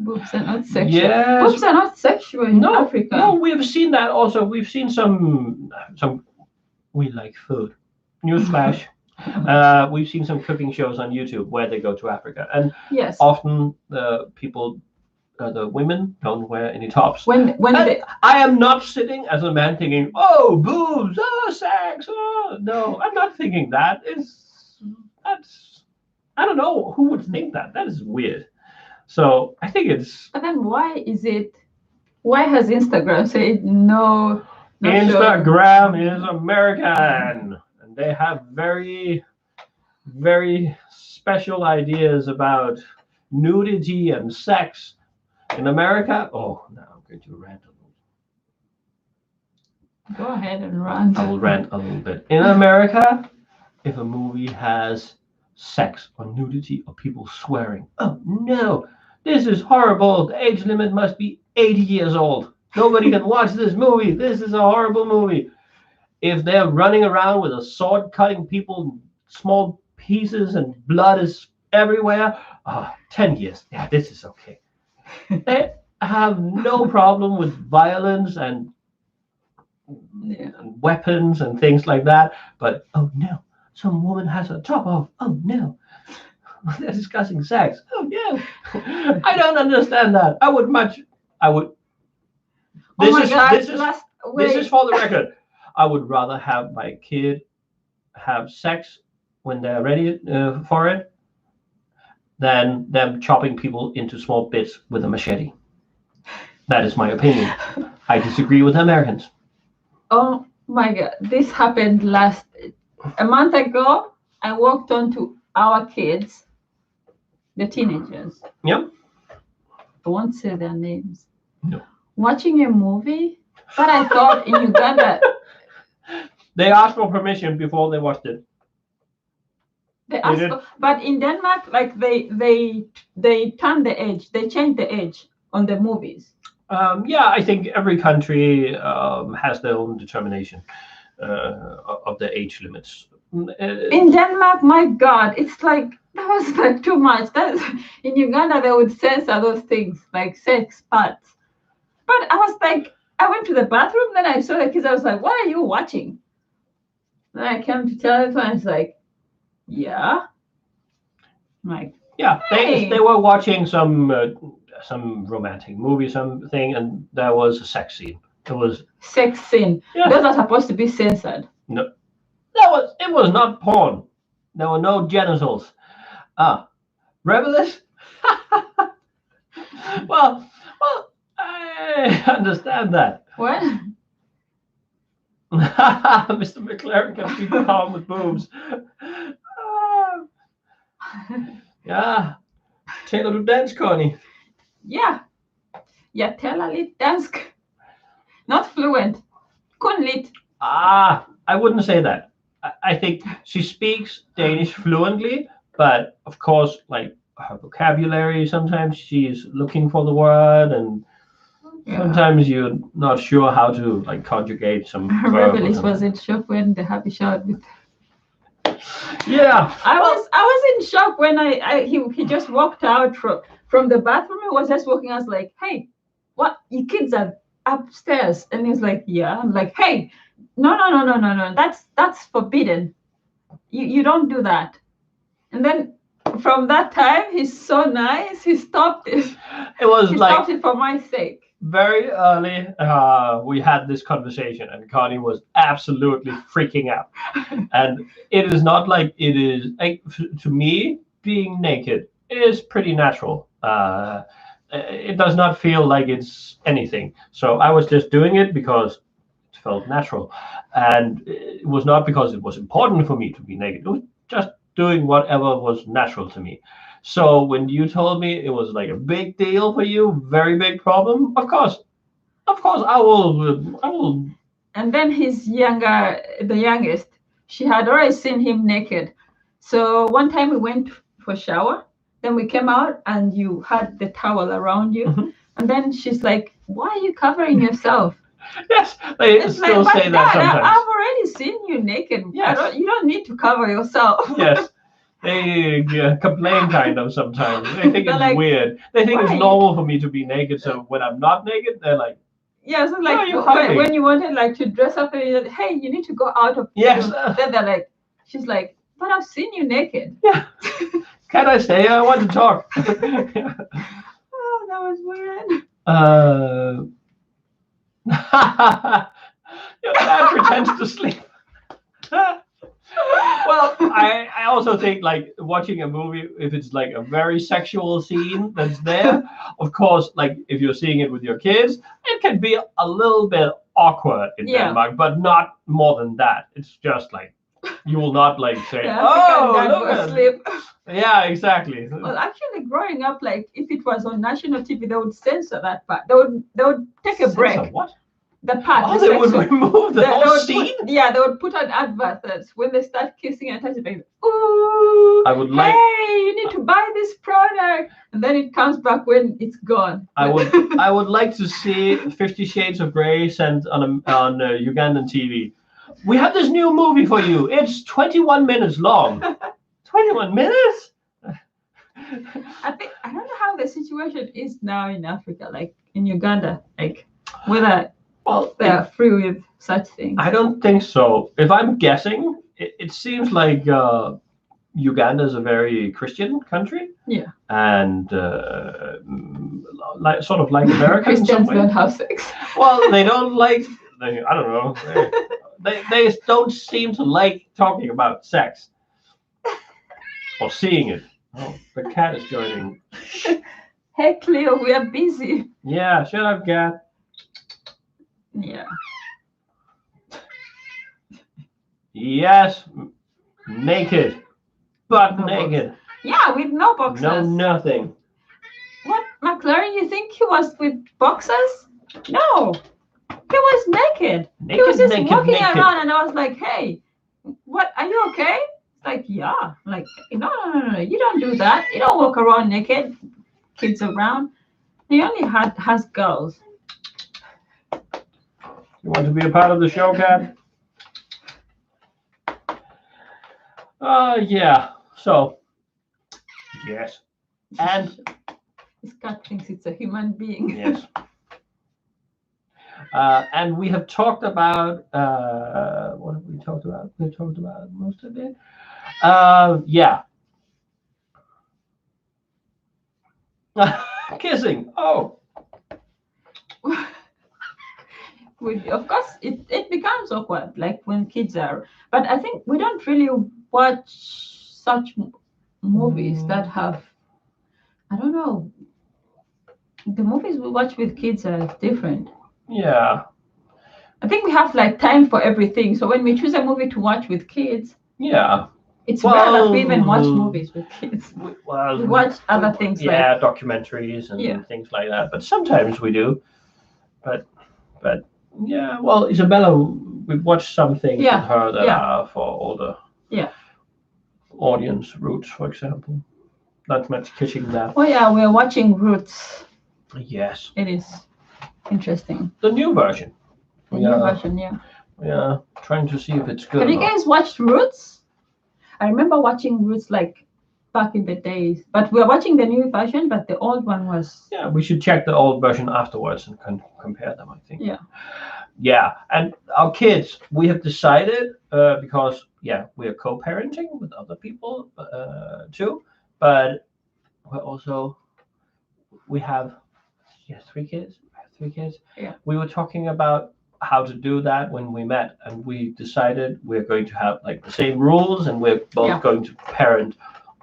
Boobs are not sexual. Yes. Boobs are not sexual in Africa. No, we've seen that also. We've seen some. We like food. Newsflash. We've seen some cooking shows on YouTube where they go to Africa, and yes, often the people, the women, don't wear any tops. I am not sitting as a man thinking, "Oh, boobs, oh, sex." Oh. No, I'm not thinking that. That's. I don't know who would think that. That is weird. So I think it's. But then why has Instagram said no? Instagram is American, and they have very, very special ideas about nudity and sex. In America, now I'm going to rant a little. Go ahead and rant. I will rant a little bit. In America, if a movie has sex or nudity or people swearing, oh no, this is horrible. The age limit must be 80 years old. Nobody can watch this movie. This is a horrible movie. If they're running around with a sword cutting people in small pieces and blood is everywhere. 10 years. Yeah, this is okay. They have no problem with violence and weapons and things like that. But oh no, some woman has a top off. Oh no. They're discussing sex. Oh no. I don't understand that. I would. Oh my God! This is for the record. I would rather have my kid have sex when they're ready for it than them chopping people into small bits with a machete. That is my opinion. I disagree with Americans. Oh my God! This happened a month ago. I walked onto our kids, the teenagers. Yep. I won't say their names. No. Watching a movie that I thought in Uganda. They asked for permission before they watched it. But in Denmark, like they turn the age, they change the age on the movies. Yeah, I think every country has their own determination of the age limits. In Denmark, my God, it's like that was like too much. In Uganda they would censor those things like sex parts. But I was like, I went to the bathroom, then I saw the kids. I was like, "What are you watching?" Then I came to tell everyone. It's like, yeah. I'm like, yeah, hey. They were watching some romantic movie, something, and there was a sex scene. It was sex scene. Yeah. Those are supposed to be censored. No, it was not porn. There were no genitals. Revelers? well, I understand that. What? Mr. McLaren can be calm with boobs. Ja, taler du dansk, Connie? Yeah. Jeg taler lidt dansk. Not fluent. Kun lidt. I wouldn't say that. I think she speaks Danish fluently, but of course, like her vocabulary, sometimes she's looking for the word, and sometimes you're not sure how to like conjugate some verb. Rebelis was in shock when the happy shot with. Yeah. I was in shock when he just walked out from the bathroom. He was just walking. I was like, "Hey, what? You kids are upstairs?" And he's like, "Yeah." I'm like, "Hey, no. That's forbidden. You don't do that." And then from that time, he's so nice. He stopped it. He stopped it for my sake. Very early, we had this conversation, and Connie was absolutely freaking out. And it is not like it is to me. Being naked is pretty natural. It does not feel like it's anything. So I was just doing it because it felt natural, and it was not because it was important for me to be naked. It was just doing whatever was natural to me. So when you told me it was like a big deal for you, very big problem, of course I will. And then the youngest, she had already seen him naked. So one time we went for a shower, then we came out and you had the towel around you. Mm-hmm. And then she's like, "Why are you covering yourself?" Yes, they still say that sometimes. I've already seen you naked. Yes. You don't need to cover yourself. Yes. They complain kind of sometimes. They think it's like, weird. They think it's normal for me to be naked. So when I'm not naked, they're like, yeah. So like when you wanted like to dress up, and you're like, "Hey, you need to go out of." Yes. Then they're like, she's like, "But I've seen you naked." Yeah. Can I stay? I want to talk. Oh, that was weird. Your dad pretends to sleep. Well, I also think like watching a movie, if it's like a very sexual scene that's there, of course, like if you're seeing it with your kids, it can be a little bit awkward in Denmark, but not more than that. It's just like you will not like say, "Oh, look at sleep." Yeah, exactly. Well, actually, growing up, like if it was on national TV, they would censor that part. They would take a break. Censor what? The part. Oh, they would remove the whole scene? They would put on adverts when they start kissing and touching, like, "Ooh, hey, you need to buy this product," and then it comes back when it's gone. I would like to see 50 Shades of Grey sent on Ugandan TV. We have this new movie for you. It's 21 minutes long. 21 minutes? I don't know how the situation is now in Africa, like in Uganda, like whether Well, they are free with such things. I don't think so. If I'm guessing, it seems like Uganda is a very Christian country. Yeah. And like sort of like America in some Christians way. don't have sex. Well, they don't like. I don't know. They don't seem to like talking about sex or seeing it. Oh, the cat is joining. Hey Cleo, we are busy. Yeah, shut up, cat. Yeah. Yes, naked, butt No naked. Yeah, with no boxers. No, nothing. What, McLaren? You think he was with boxers? No, he was naked. He was just walking around, and I was like, "Hey, what? Are you okay?" It's like, "Yeah." I'm like, no. You don't do that. You don't walk around naked. Kids around. He only has girls. You want to be a part of the show, cat? Yeah. So, yes. And this cat thinks it's a human being. Yes. And we have talked about what have we talked about? We've talked about most of it. Yeah. Kissing. Oh. Of course, it becomes awkward, like when kids are. But I think we don't really watch such movies that have. I don't know. The movies we watch with kids are different. Yeah. I think we have like time for everything. So when we choose a movie to watch with kids, Yeah. it's rare that we even watch movies with kids. We watch other things like documentaries and things like that. But sometimes we do. But yeah. Well, Isabella, we've watched some things with her that are for older. Yeah. Audience, Roots, for example. Not much kissing that. Oh yeah, we're watching Roots. Yes. It is interesting. The new version. The new version, yeah. Yeah, trying to see if it's good. Have you guys watched Roots? I remember watching Roots like back in the days, but we're watching the new version, but the old one was. Yeah, we should check the old version afterwards and compare them, I think. Yeah. Yeah, and our kids, we have decided because we are co-parenting with other people too, but we have 3 kids. I have 3 kids. Yeah. We were talking about how to do that when we met, and we decided we're going to have like the same rules, and we're both going to parent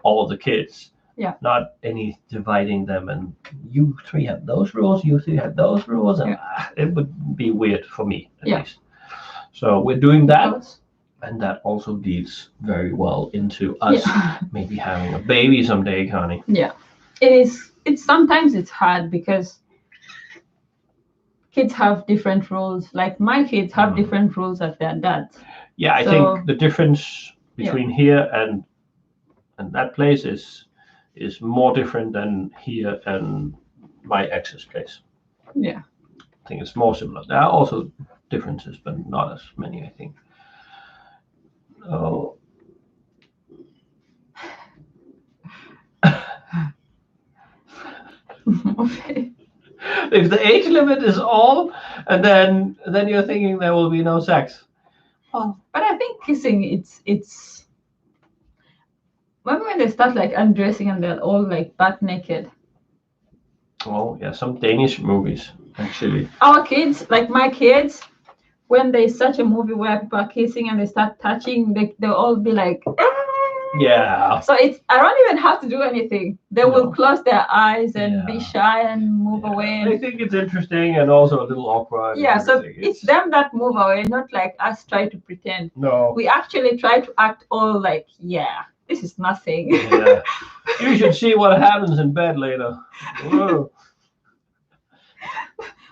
all the kids. Yeah. Not any dividing them, and you 3 have those rules, you 3 have those rules, and it would be weird for me at least. So we're doing that, and that also leads very well into us maybe having a baby someday, Connie. Yeah, it is. Sometimes it's hard because kids have different rules. Like my kids have different rules as their dads. Yeah, I think the difference between here and that place is more different than here and my ex's place. Yeah. I think it's more similar. There are also differences, but not as many, I think. Oh. Okay. If the age limit is all, and then you're thinking there will be no sex. Oh, but I think kissing, it's maybe when they start like undressing and they're all like butt naked. Oh yeah, some Danish movies actually. Our kids, like my kids, when there's such a movie where people are kissing and they start touching, they'll all be like. Yeah. So I don't even have to do anything. They will close their eyes and be shy and move away. I think it's interesting and also a little awkward. Yeah, so it's them that move away, not like us try to pretend. No. We actually try to act all like, this is nothing. Yeah. You should see what happens in bed later. Whoa.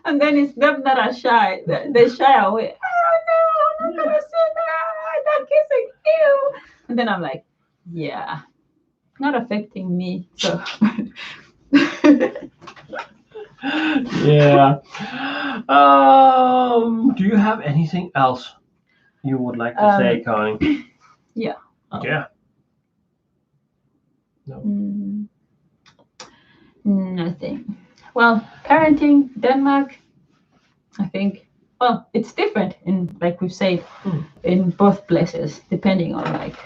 And then it's them that are shy. They shy away. Oh no, I'm not gonna say that. That kissing you. And then I'm like, not affecting me. So yeah. Do you have anything else you would like to say, Connie? Yeah. Yeah. No. Nothing. Well, parenting Denmark, I think. Well, it's different in, like we've said, in both places, depending on like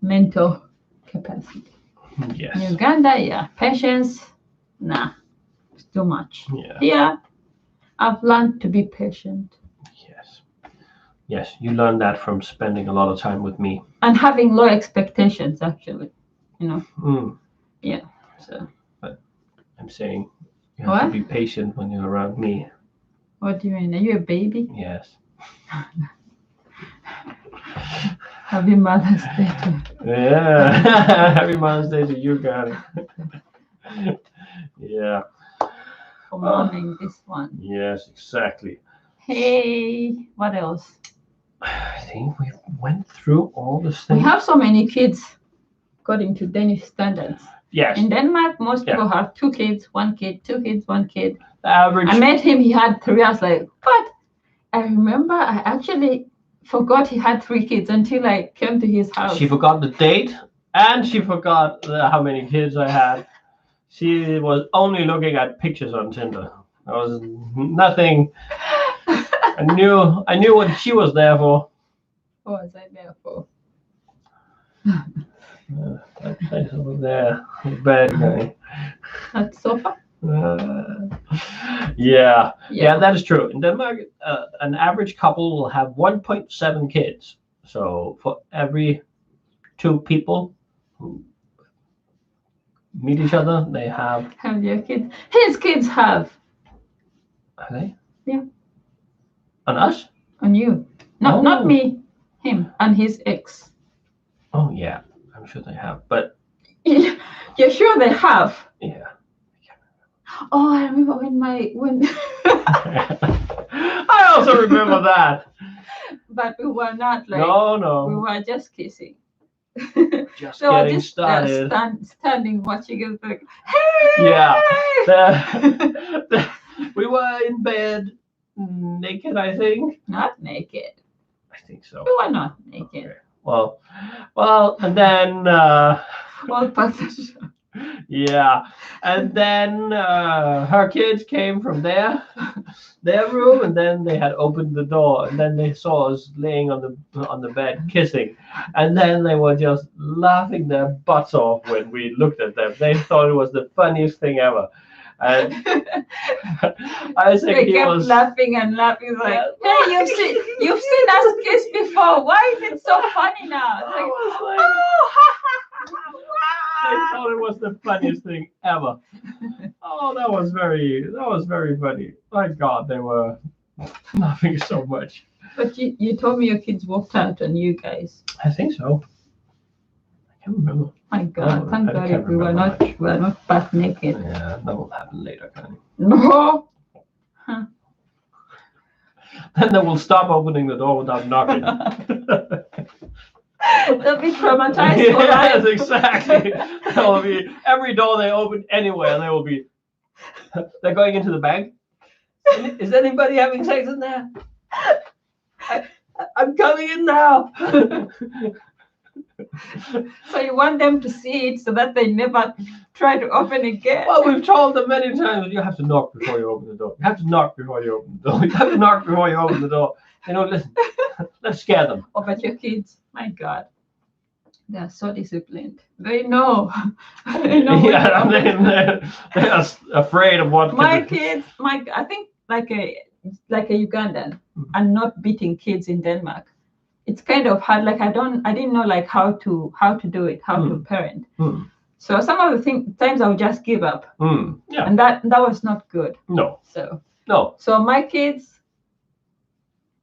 mental capacity. Yes. In Uganda, yeah, patience, nah, it's too much. Yeah. Here, I've learned to be patient Yes. Yes. You learned that from spending a lot of time with me. and having low expectations. Actually, you know. Mm. Yeah. So. But I'm saying you have to What? be patient when you're around me. What do you mean? Are you a baby? Yes. Happy Mother's Day to Yeah. Happy Mother's Day to you, guys. Yeah. for momming this one. Yes, exactly. Hey, what else? I think we went through all the We things. have so many kids according to Danish standards. Yes. In Denmark, most Yeah. people have 2 kids, 1 kid, 2 kids, 1 kid. The average. I met him, he had 3. I was like, what? I remember I actually forgot he had 3 kids until I came to his house. She forgot the date and she forgot how many kids I had. She was only looking at pictures on Tinder. There was nothing. I knew what she was there for. What was I there for? That place over there, the bad guy. That sofa? Yeah, that is true. In Denmark, an average couple will have 1.7 kids. So for every 2 people who meet each other, they have. Have your kids? His kids have. Are they? Yeah. On us? On you. No, not me. Him and his ex. Oh yeah, I'm sure they have. But you're sure they have? Yeah. Oh, I remember when. I also remember that. But we were not like. No. We were just kissing. Just so getting just, started. Standing watching it like, hey! Yeah. We were in bed naked, I think. Not naked. I think so. We were not naked. Okay. Well, and then. All parts of the show. Yeah, and then her kids came from their room, and then they had opened the door, and then they saw us laying on the bed kissing, and then they were just laughing their butts off when we looked at them. They thought it was the funniest thing ever, and I think they kept laughing and laughing like, hey, you've seen us kiss before. Why is it so funny now? It's like, they thought it was the funniest thing ever. Oh, that was very funny. My God, they were laughing so much. But you told me your kids walked out on you guys. I think so. I can't remember. My God, thank God we were not butt naked. Yeah, that will happen later, Connie. No. Huh. Then they will stop opening the door without knocking. They'll be traumatized for life. life. Yes, exactly. There will be every door they open anywhere. They will be. They're going into the bank. Is anybody having sex in there? I'm coming in now. So you want them to see it so that they never try to open again? Well, we've told them many times you have to knock before you open the door. You have to knock before you open the door. You have to knock before you open the door. Listen. Let's scare them. Oh, but your kids, my God, they are so disciplined. They know. They know. Yeah, they're afraid of what. My kids, I think like a Ugandan, and not beating kids in Denmark. It's kind of hard. Like I didn't know like how to do it, how to parent. So some of the times I would just give up. Yeah. And that was not good. No. So my kids,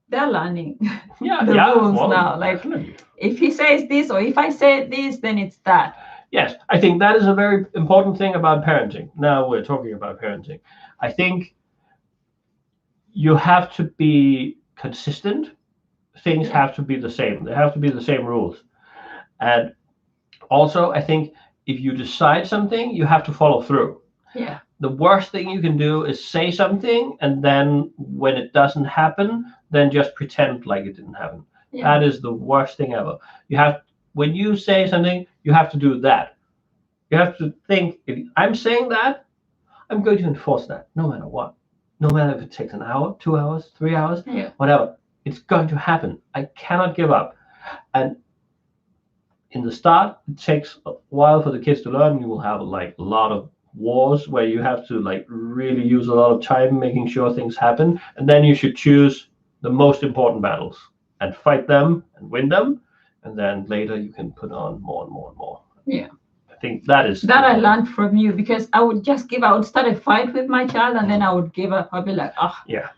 they're learning the rules now. Like definitely. If he says this or if I say this, then it's that. Yes, I think that is a very important thing about parenting. Now we're talking about parenting. I think you have to be consistent. Things have to be the same. There have to be the same rules. And also, I think if you decide something, you have to follow through. Yeah. The worst thing you can do is say something, and then when it doesn't happen, then just pretend like it didn't happen. Yeah. That is the worst thing ever. When you say something, you have to do that. You have to think, if I'm saying that, I'm going to enforce that no matter what. No matter if it takes an hour, 2 hours, 3 hours, Yeah. whatever. It's going to happen. I cannot give up. And in the start, it takes a while for the kids to learn. You will have like a lot of wars where you have to like really use a lot of time making sure things happen. And then you should choose the most important battles and fight them and win them. And then later you can put on more and more and more. Yeah. I think that is that I learned from you, because I would just give. I would start a fight with my child, and then I would give up. I'd be like, oh, Yeah.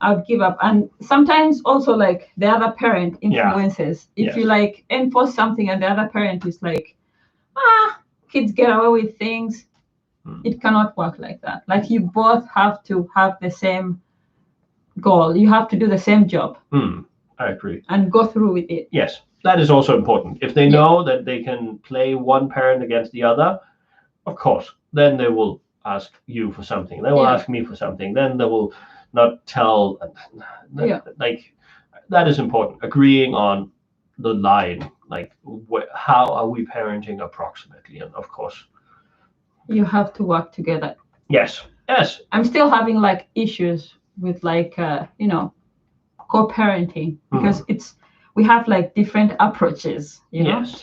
I would give up. And sometimes also like the other parent influences. If Yes. you like enforce something and the other parent is like, kids get away with things, it cannot work like that. Like you both have to have the same goal. You have to do the same job I agree. and go through with it. Yes, that is also important. If they know that they can play one parent against the other, of course, then they will ask you for something. They will ask me for something. Then they will not tell. Like that is important. Agreeing on the line, like how are we parenting approximately, and of course, you have to work together. Yes. I'm still having like issues with like co-parenting, because we have like different approaches, to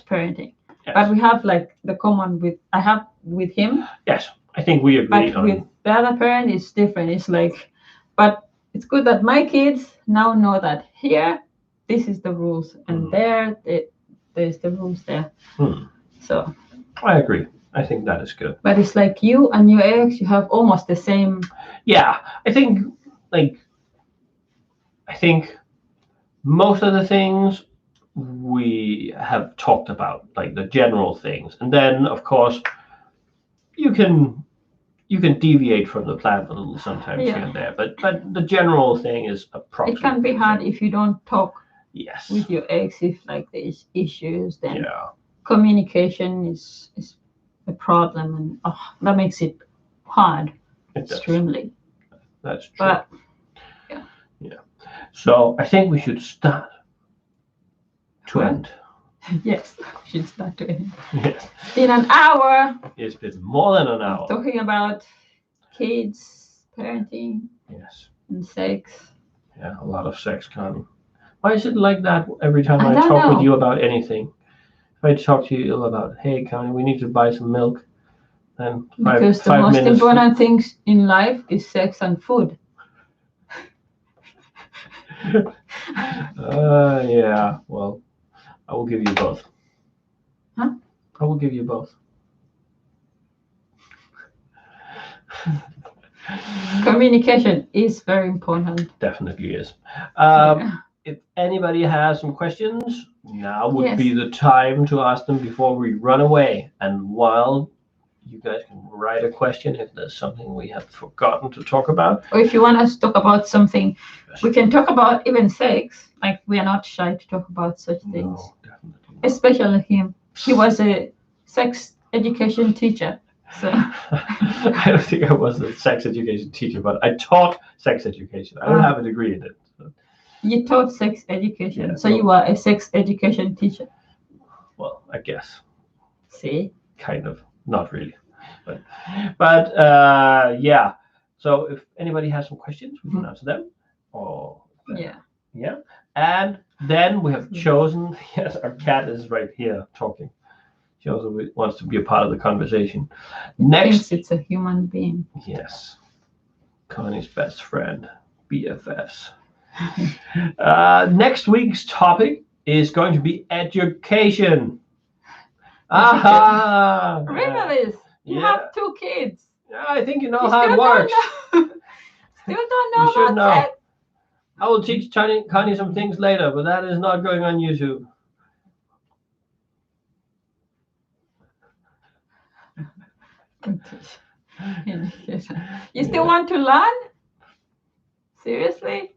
parenting. Yes. But we have like the common I have with him. Yes, I think we agree. But with the other parent, it's different. It's like, but it's good that my kids now know that here, this is the rules, and there's the rules there. So I agree. I think that is good. But it's like you and your ex, you have almost the same. Yeah, I think most of the things we have talked about, like the general things, and then of course you can deviate from the plan a little sometimes here and there, but the general thing is approximately. It can be hard if you don't talk Yes. with your ex, if like there's issues, then communication is a problem, and that makes it hard. Extremely. That's true. But so I think we should start to end. Yes, we should start to end. Yes. It's been an hour. It's been more than an hour. Talking about kids, parenting. Yes. And sex. Yeah, a lot of sex, Connie. Why is it like that every time I talk with you about anything? If I talk to you about, hey, Connie, we need to buy some milk, then because the most important things in life is sex and food. Yeah, well, I will give you both. Huh? I will give you both. Communication is very important. Definitely is. If anybody has some questions, now would be the time to ask them before we run away. And while you guys can write a question if there's something we have forgotten to talk about. Or if you want us to talk about something, we can talk about even sex. Like, we are not shy to talk about such things. No, definitely not. Especially him. He was a sex education teacher. So I don't think I was a sex education teacher, but I taught sex education. I don't have a degree in it. So. You taught sex education, so you were a sex education teacher. Well, I guess. See? Kind of. Not really. But yeah. So if anybody has some questions, we can answer them. Yeah. And then we have chosen, yes, our cat is right here talking. She also wants to be a part of the conversation. Next, thinks it's a human being. Yes. Connie's best friend, BFFs. Next week's topic is going to be education. Aha! Really? You have 2 kids. Yeah, I think you know how it works. Still don't know. You should know. Sex. I will teach Connie some things later, but that is not going on YouTube. You still want to learn? Seriously?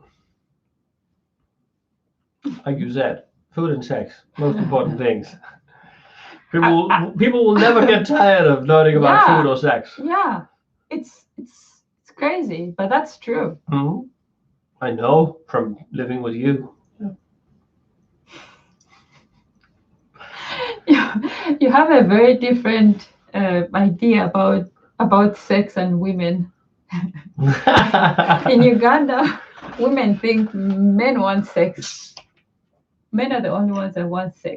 Like you said, food and sex, most important things. People will never get tired of learning about food or sex. Yeah, it's crazy, but that's true. Mm-hmm. I know from living with you. You have a very different idea about sex and women. In Uganda, women think men want sex. Men are the only ones that want sex.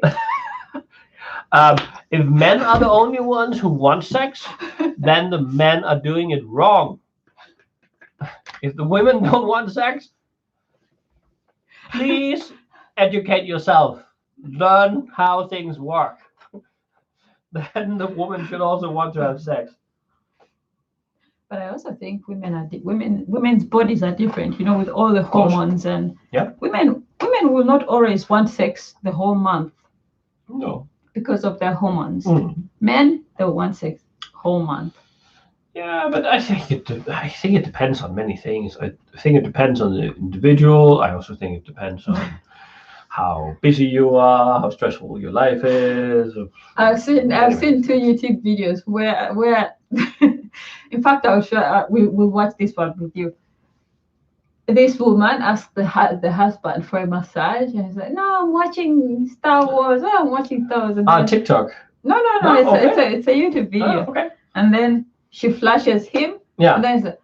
If men are the only ones who want sex, then the men are doing it wrong. If the women don't want sex, please educate yourself. Learn how things work. Then the woman should also want to have sex. But I also think women's bodies are different, with all the hormones, and women will not always want sex the whole month. No. Because of their hormones. Men, they want sex whole month. Yeah, but I think it depends on many things. I think it depends on the individual. I also think it depends on how busy you are, how stressful your life is. I've seen 2 YouTube videos where in fact I'll show we'll watch this one with you. This woman asked the husband for a massage, and he's like, "No, I'm watching Star Wars. Oh, I'm watching Star Wars." And then, TikTok. No. It's a YouTube video. Oh, okay. And then she flashes him. Yeah. And then he's like,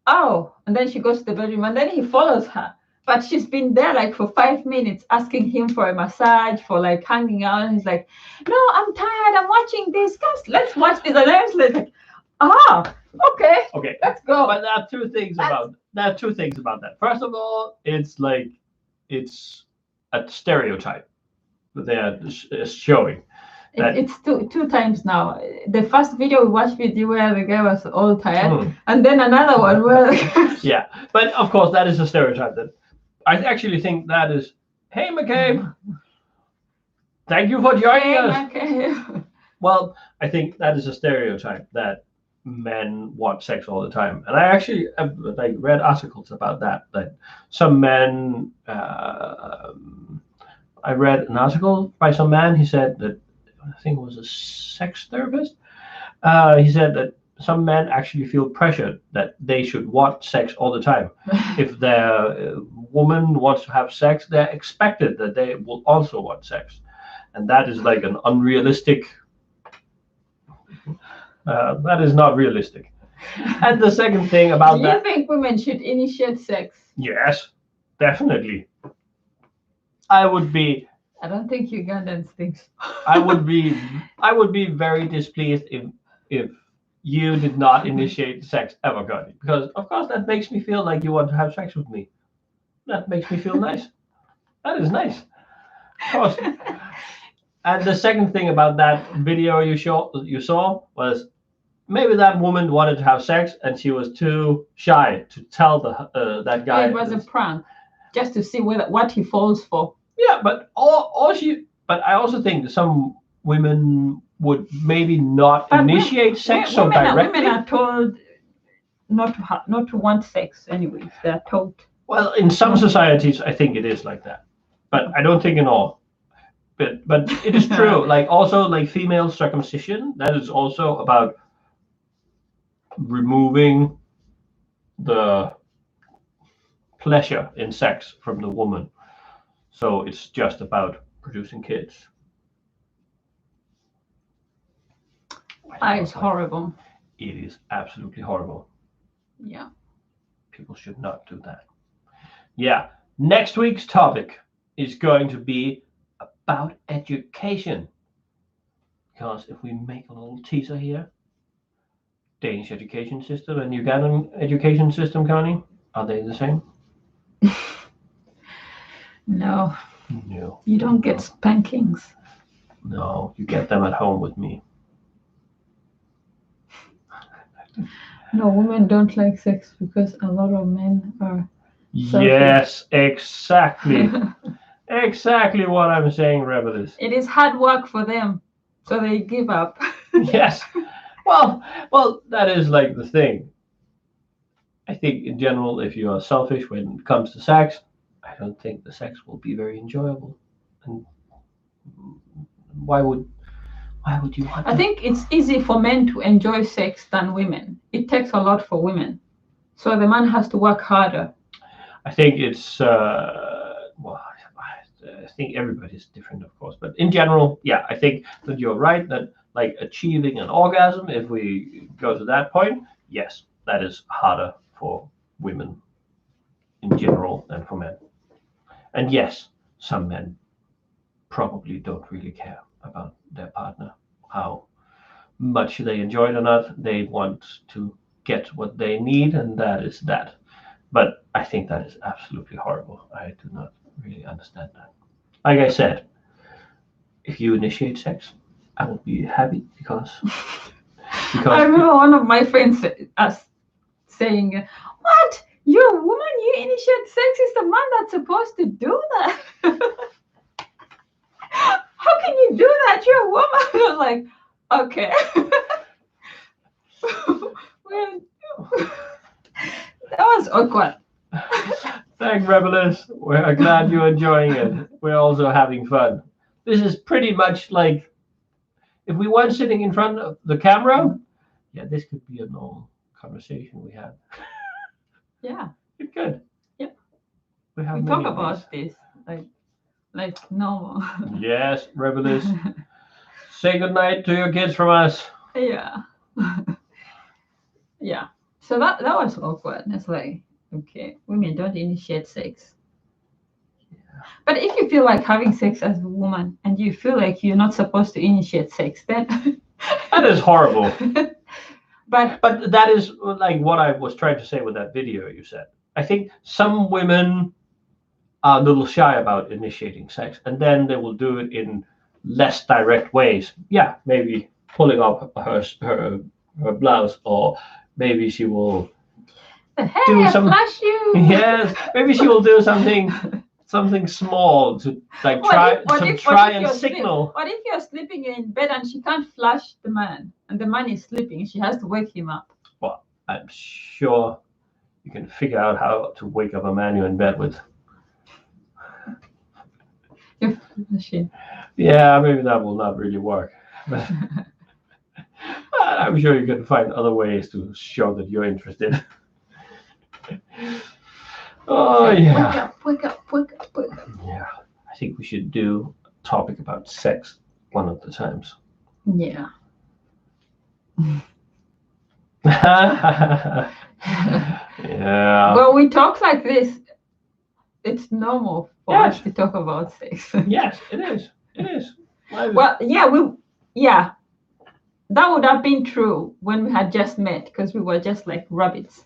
"Oh!" And then she goes to the bedroom, and then he follows her. But she's been there like for 5 minutes asking him for a massage, for like hanging out. And he's like, "No, I'm tired. I'm watching this. Guys, let's watch this." And I was like, okay, let's go. But there are two things about that. First of all, it's a stereotype that they are showing. It's two times now. The first video we watched with you where the guy was all tired, and then another one where yeah, but of course that is a stereotype. That I actually think that is. Hey, McCabe, thank you for joining us. McCabe. Well, I think that is a stereotype that men want sex all the time, and I actually read articles about that. That some men. I read an article by some man. He said that. I think it was a sex therapist. He said that some men actually feel pressured that they should want sex all the time. If their woman wants to have sex, they're expected that they will also want sex. And that is like an unrealistic, that is not realistic. And the second thing about that. Do you think women should initiate sex? Yes, definitely. I don't think Ugandans think so. I would be very displeased if you did not initiate sex ever, Connie, because of course that makes me feel like you want to have sex with me. That makes me feel nice. That is nice. Of course. And the second thing about that video you saw was maybe that woman wanted to have sex and she was too shy to tell that guy. It was a prank, just to see what he falls for. Yeah, but I also think that some women would maybe not initiate sex so directly. Women are told not to want sex anyways. They're told. Well, in some societies, I think it is like that, but I don't think in all. But it is true. Like also like female circumcision, that is also about removing the pleasure in sex from the woman. So it's just about producing kids. It's horrible. It is absolutely horrible. Yeah. People should not do that. Yeah. Next week's topic is going to be about education. Because if we make a little teaser here, Danish education system and Ugandan education system, Connie, are they the same? No. You don't get spankings. No, you get them at home with me. No, women don't like sex because a lot of men are selfish. Yes, exactly. Exactly what I'm saying, Rebels. It is hard work for them, so they give up. Yes. Well, that is like the thing. I think in general, if you are selfish when it comes to sex, I don't think the sex will be very enjoyable. And why would you want I think it's easy for men to enjoy sex than women. It takes a lot for women. So the man has to work harder. I think it's I think everybody's different, of course, but in general, yeah, I think that you're right that like achieving an orgasm, if we go to that point, yes, that is harder for women in general than for men. And yes, some men probably don't really care about their partner, how much they enjoy it or not. They want to get what they need, and that is that. But I think that is absolutely horrible. I do not really understand that. Like I said, if you initiate sex, I will be happy because I remember one of my friends saying, "What? You're a woman? You initiate sex? Is the man that's supposed to do that? How can you do that? You're a woman." I was like, "Okay." Well, that was awkward. Thank Rebelus. We're glad you're enjoying it. We're also having fun. This is pretty much like if we weren't sitting in front of the camera, yeah, this could be a normal conversation we had. Yeah. It could. Yep. We have We many talk of about this like normal. these. Yes, Rebelus. Say goodnight to your kids from us. Yeah. Yeah. So that was awkward. It's like, okay, women don't initiate sex. But if you feel like having sex as a woman and you feel like you're not supposed to initiate sex, then That is horrible. But that is like what I was trying to say with that video you said. I think some women are a little shy about initiating sex, and then they will do it in less direct ways. Yeah, maybe pulling up her blouse, or maybe she will hey, do I some. flash you. Yes, maybe she will do something small to like try and signal. What if you're sleeping in bed and she can't flash the man, and the man is sleeping? She has to wake him up. Well, I'm sure you can figure out how to wake up a man you're in bed with. Yeah, maybe that will not really work. But I'm sure you can find other ways to show that you're interested. Oh, yeah. Wake up. Yeah, I think we should do a topic about sex one of the times. Yeah. Yeah. Well, we talk like this. It's normal for us to talk about sex. Yes, it is. It is. Well, yeah. That would have been true when we had just met, because we were just like rabbits.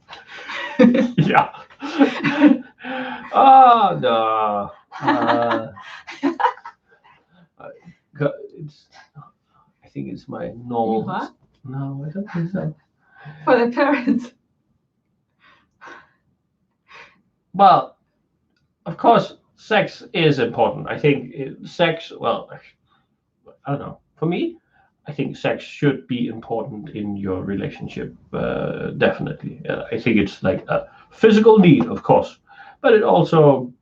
Yeah. Oh no. I think it's my normal. You what? No, I don't think so. For the parents. Well, of course, sex is important. I think sex. Well, I don't know. For me, I think sex should be important in your relationship. Definitely, I think it's like a physical need, of course, but it also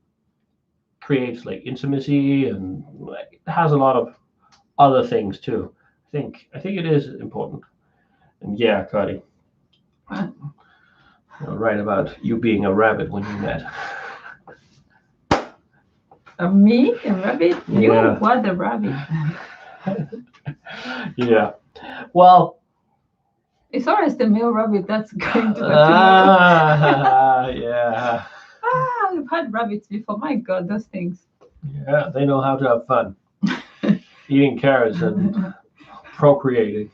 creates like intimacy, and it has a lot of other things too. I think it is important. And yeah, Cardi, you're right about you being a rabbit when you met. Me, a rabbit? You were the rabbit. Yeah. Well, it's always the male rabbit that's going to the yeah. We've had rabbits before. My God, those things. Yeah, they know how to have fun. Eating carrots and procreating.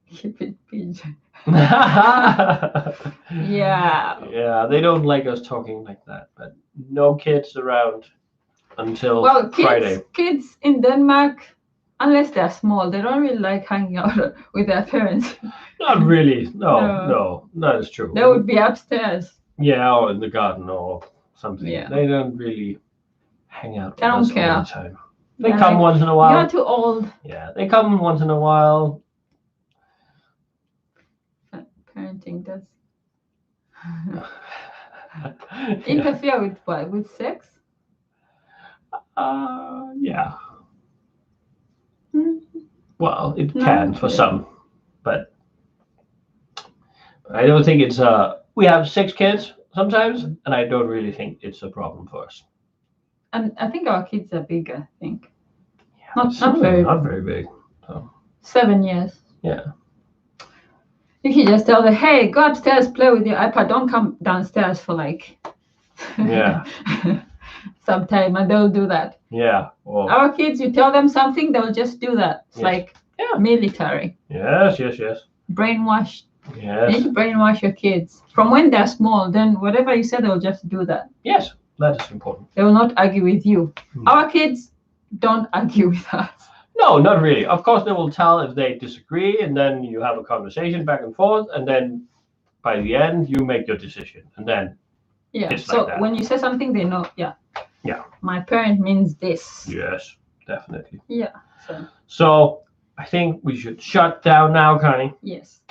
Keep it PG. Yeah. Yeah, they don't like us talking like that, but no kids around until Friday. Kids in Denmark, unless they're small, they don't really like hanging out with their parents. Not really. No, that is true. They would be upstairs. Yeah, or in the garden or something. Yeah. They don't really hang out with us all the time. They come once in a while. You're too old. Yeah, they come once in a while. Parenting does interfere with what? With sex? Yeah. Well, it can for some, but I don't think it's we have 6 kids sometimes, and I don't really think it's a problem for us. And I think our kids are bigger, I think. Yeah, Not very. Not very big. So 7 years. yeah. You can just tell them, hey, go upstairs, play with your iPad. Don't come downstairs for like Yeah. some time, and they'll do that. Yeah. Well, Our kids, you tell them something, they'll just do that. It's Yes. like Yeah. military. Yes. Brainwash. You need Yes. to brainwash your kids. From when they're small, then whatever you say, they'll just do that. Yes. That is important. They will not argue with you. No. Our kids don't argue with us. No, not really. Of course, they will tell if they disagree, and then you have a conversation back and forth, and then by the end, you make your decision, and then Yeah. It's So like that. when you say something, they know. Yeah. Yeah. My parent means this. yes, definitely. Yeah. So I think we should shut down now, Connie. Yes.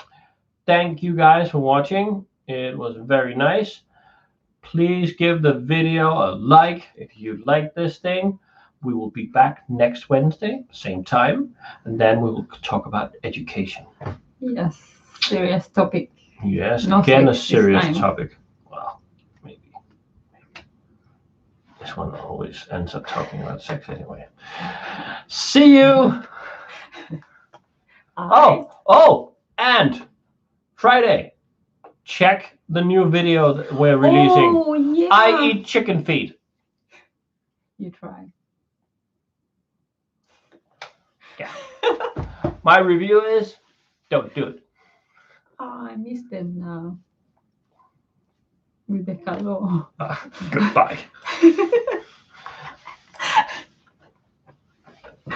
Thank you guys for watching. It was very nice. Please give the video a like if you like this thing. We will be back next Wednesday, same time, and then we will talk about education. Yes. Serious topic. Yes, Not again, like a this serious time. topic. Well, maybe. This one always ends up talking about sex anyway. See you. Oh, and Friday, check the new video that we're releasing. Oh, yeah. I eat chicken feet. You try. Yeah. My review is, don't do it. Oh, I miss them now. With the color. Goodbye.